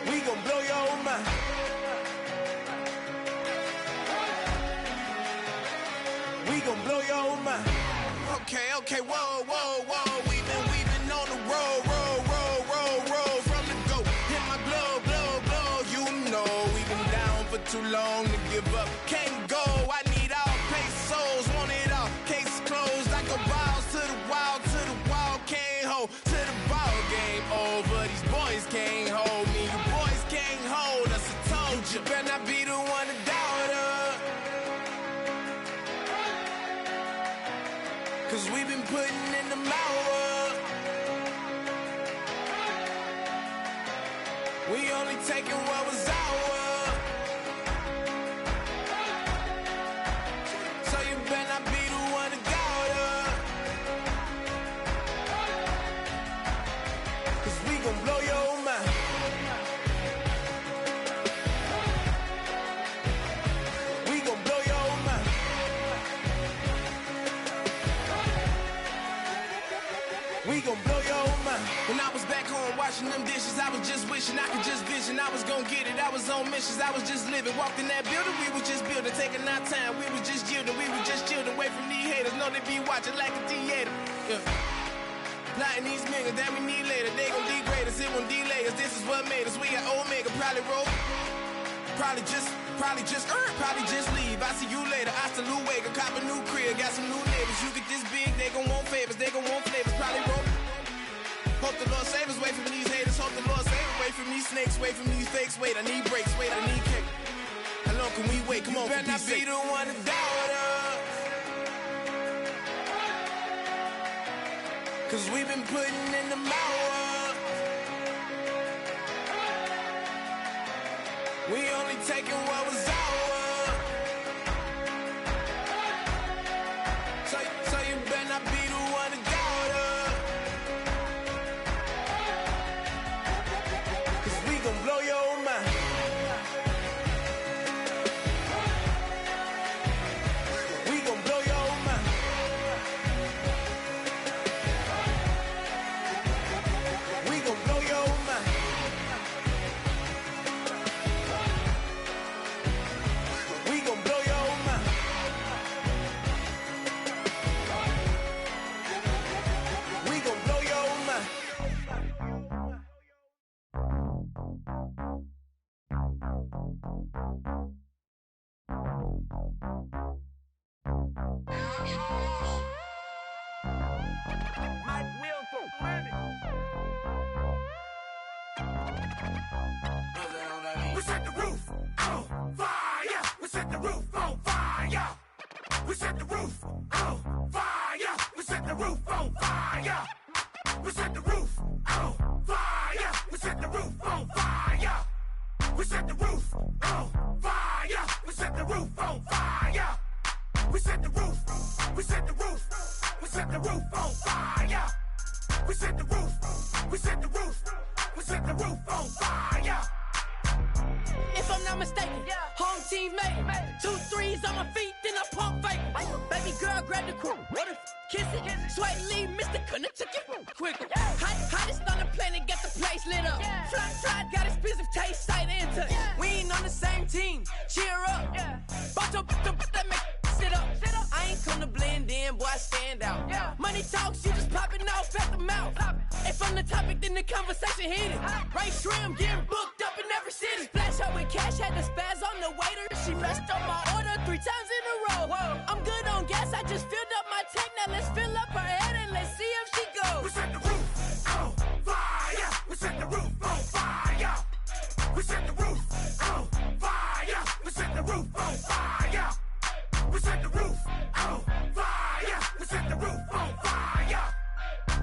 We gon' blow your mind. We gon' blow your mind. Okay, whoa. We've been on the road. From the go, hit my glow. You know we've been down for too long to give up. Can't go. I need all pesos, want it all. Case closed. I go balls to the wall. Can't hold to the ball game over. These boys can't hold me. You boys can't hold us. I told you. Better not be the one to doubt us. 'Cause we've been putting in the hours. We only taking what was ours. So you better not be the one to doubt us. 'Cause we gon' blow your mind. We gon' blow your mind. We gon' blow your mind. When I was back home washing them dishes, I was just wishing I could just vision. I was gon' get it. I was on missions. I was just living. Walked in that building. We was just building, taking our time. We was just yielding. We was just chilling away from these haters. Know they be watching like a theater. Yeah. Plotting these niggas that we need later. They gon' degrade us. It won't delay us. This is what made us. We got Omega. Probably roll. Probably just leave. I see you later. I salute Wake. Cop a new crib. Got some new neighbors. You get this big, they gon' want favors. They gon' want flavors. Probably roll. Hope the Lord save us. Wait from these haters. Hope the Lord save us. Wait from these snakes. Wait from these fakes. Wait, I need breaks. Wait, I need cake. How long can we wait? Come on, you better not be the one to doubt us. 'Cause we've been putting in the hours. We only taking what was ours. So you better not be the one to doubt us. 'Cause we gon' blow your mind. We gon' blow your mind. We gon' blow your mind. We gon' blow your mind. We gon' blow your mind. We set the roof on fire. We set the roof on fire. We set the roof on fire. We set the roof on fire. We set the roof on fire. We set the roof on fire. We set the roof on fire. We set the roof on fire. We set the roof. We set the roof. We set the roof on fire. We set the roof. We set the roof. We set the roof on fire. If I'm not mistaken, home team made it. 2 3s on my feet, then I pump fake. Baby girl, grab the crew. Kiss it. Sweat leave, Mr. Couldn't took it quicker. Hottest on the planet, get the place lit up. Fly, got expensive taste, sight into. We ain't on the same team. Cheer up. Bunch of that make sit up. I ain't come to blend in, boy, I stand out. Money talks, you just popping off at the mouth. If I'm the topic, then the conversation heated. Right shrimp, getting booked up in every city. Splash her with cash, had the spaz on the waiter. She messed up my order 3 times in a row. I'm good on gas, I just filled up my tank. Now let's fill up her head and let's see if she goes. We set the roof on fire. We set the roof on fire. We set the roof on fire. We set the roof on fire. We set the roof on fire. We set the roof on fire.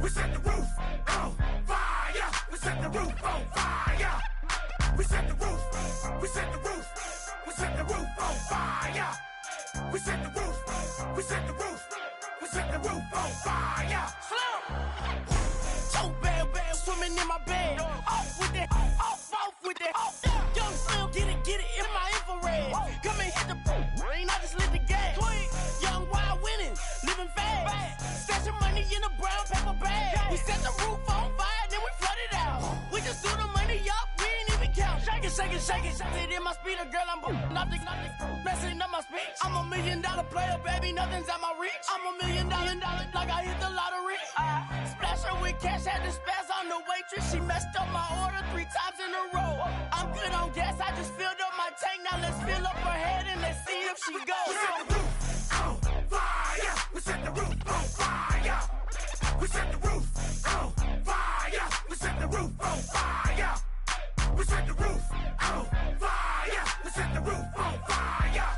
We set the roof on fire. We set the roof on fire. We set the roof. We set the roof. We set the roof on fire. So bad, swimming in my bed. Off with that, off with that. Young Slim, get it in my infrared. Come and hit the rain, I just lit the gas. Young wild winning, living fast. Stashing money in a brown paper bag. We set the roof on fire, then we flood it out. We just threw the money up, we ain't even count. Shake it, shake it, shake it. Shake it in my speeder, girl, I'm nothing, messing up my speech. I'm $1 million player, baby, nothing's at my reach. I'm $1 million, like I hit the lottery. Splash her with cash, had to spaz on the waitress. She messed up my order 3 times in a row. I'm good on gas, I just filled up my tank. Now let's fill up her head and let's see if she goes. We set the roof on fire. We set the roof on fire. We set the roof on fire. We set the roof on fire. We set the roof on fire. We set the roof on fire.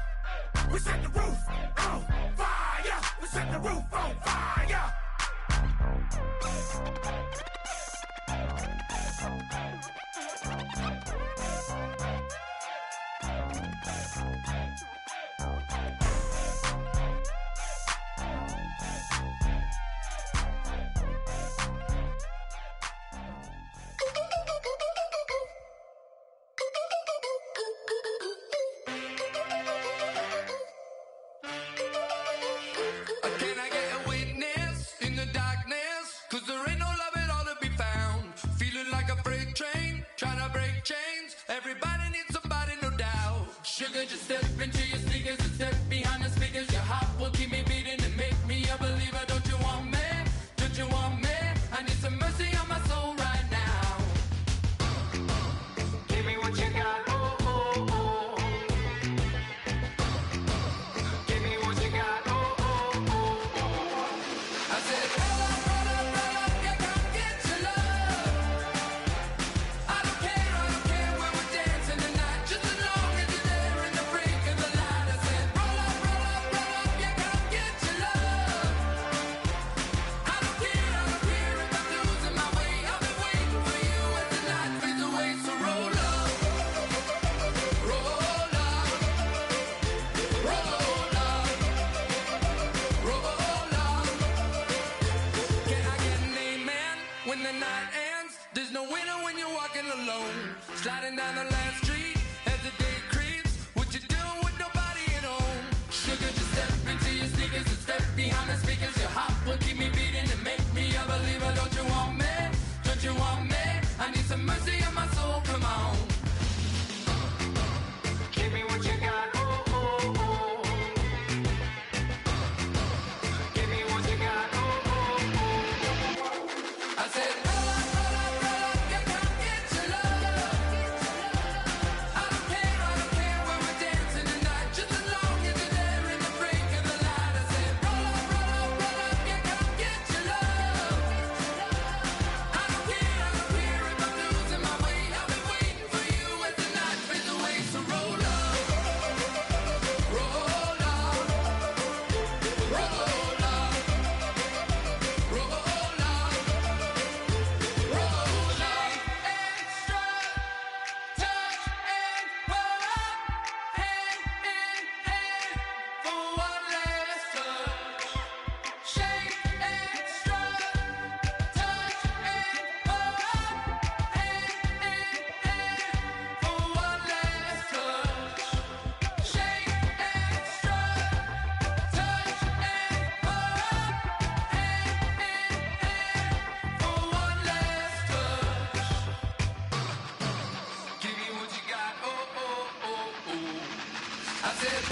We set the roof on fire. We set the roof on fire. Can I get a witness in the darkness? 'Cause there ain't no love at all to be found. Feeling like a freight train, trying to break chains. Everybody needs somebody, no doubt. Sugar, just step into your sneakers and step behind the speakers. Your heart will keep me beating and make me a believer. Don't you want me? Don't you want me? I need some mercy on my soul right now. Give me what you got, oh, oh, oh. Give me what you got, oh, oh, oh, oh. I said, roll up, yeah, come get your love. I don't care when we're dancing tonight, just as long as you're there in the break of the light. I said, roll up, yeah, come get your love. I don't care if I'm losing my way. I've been waiting for you as the night fades away. So roll up, roll up, roll up, roll up. Can I get an amen when the night ends? There's no winner when you're walking alone. Sliding down the last street as the day creeps. What you doing with nobody at home? Sugar, just step into your sneakers and step behind the speakers. Your heart will keep me beating and make me a believer. Don't you want me? Don't you want me? I need some mercy on my soul, come on. Give me what you got, oh, oh, oh. Give me what you got, oh, oh, oh. I said, roll up, yeah, come get your love. I don't care when we're dancing tonight, just as long as you're there in the break of the light. I said, roll up, yeah, come get your love. I don't care if I'm losing my way. I've been waiting for you as the night fades away. So roll up, roll up, roll up, roll up. Roll up, extra, touch and pull up, hand in hand for one last touch. Shake extra, touch and pull up, hand in hand for one last touch. Shake extra, touch and pull up, hand in hand for one last touch. Give me what you got, oh, oh, oh, oh. I said,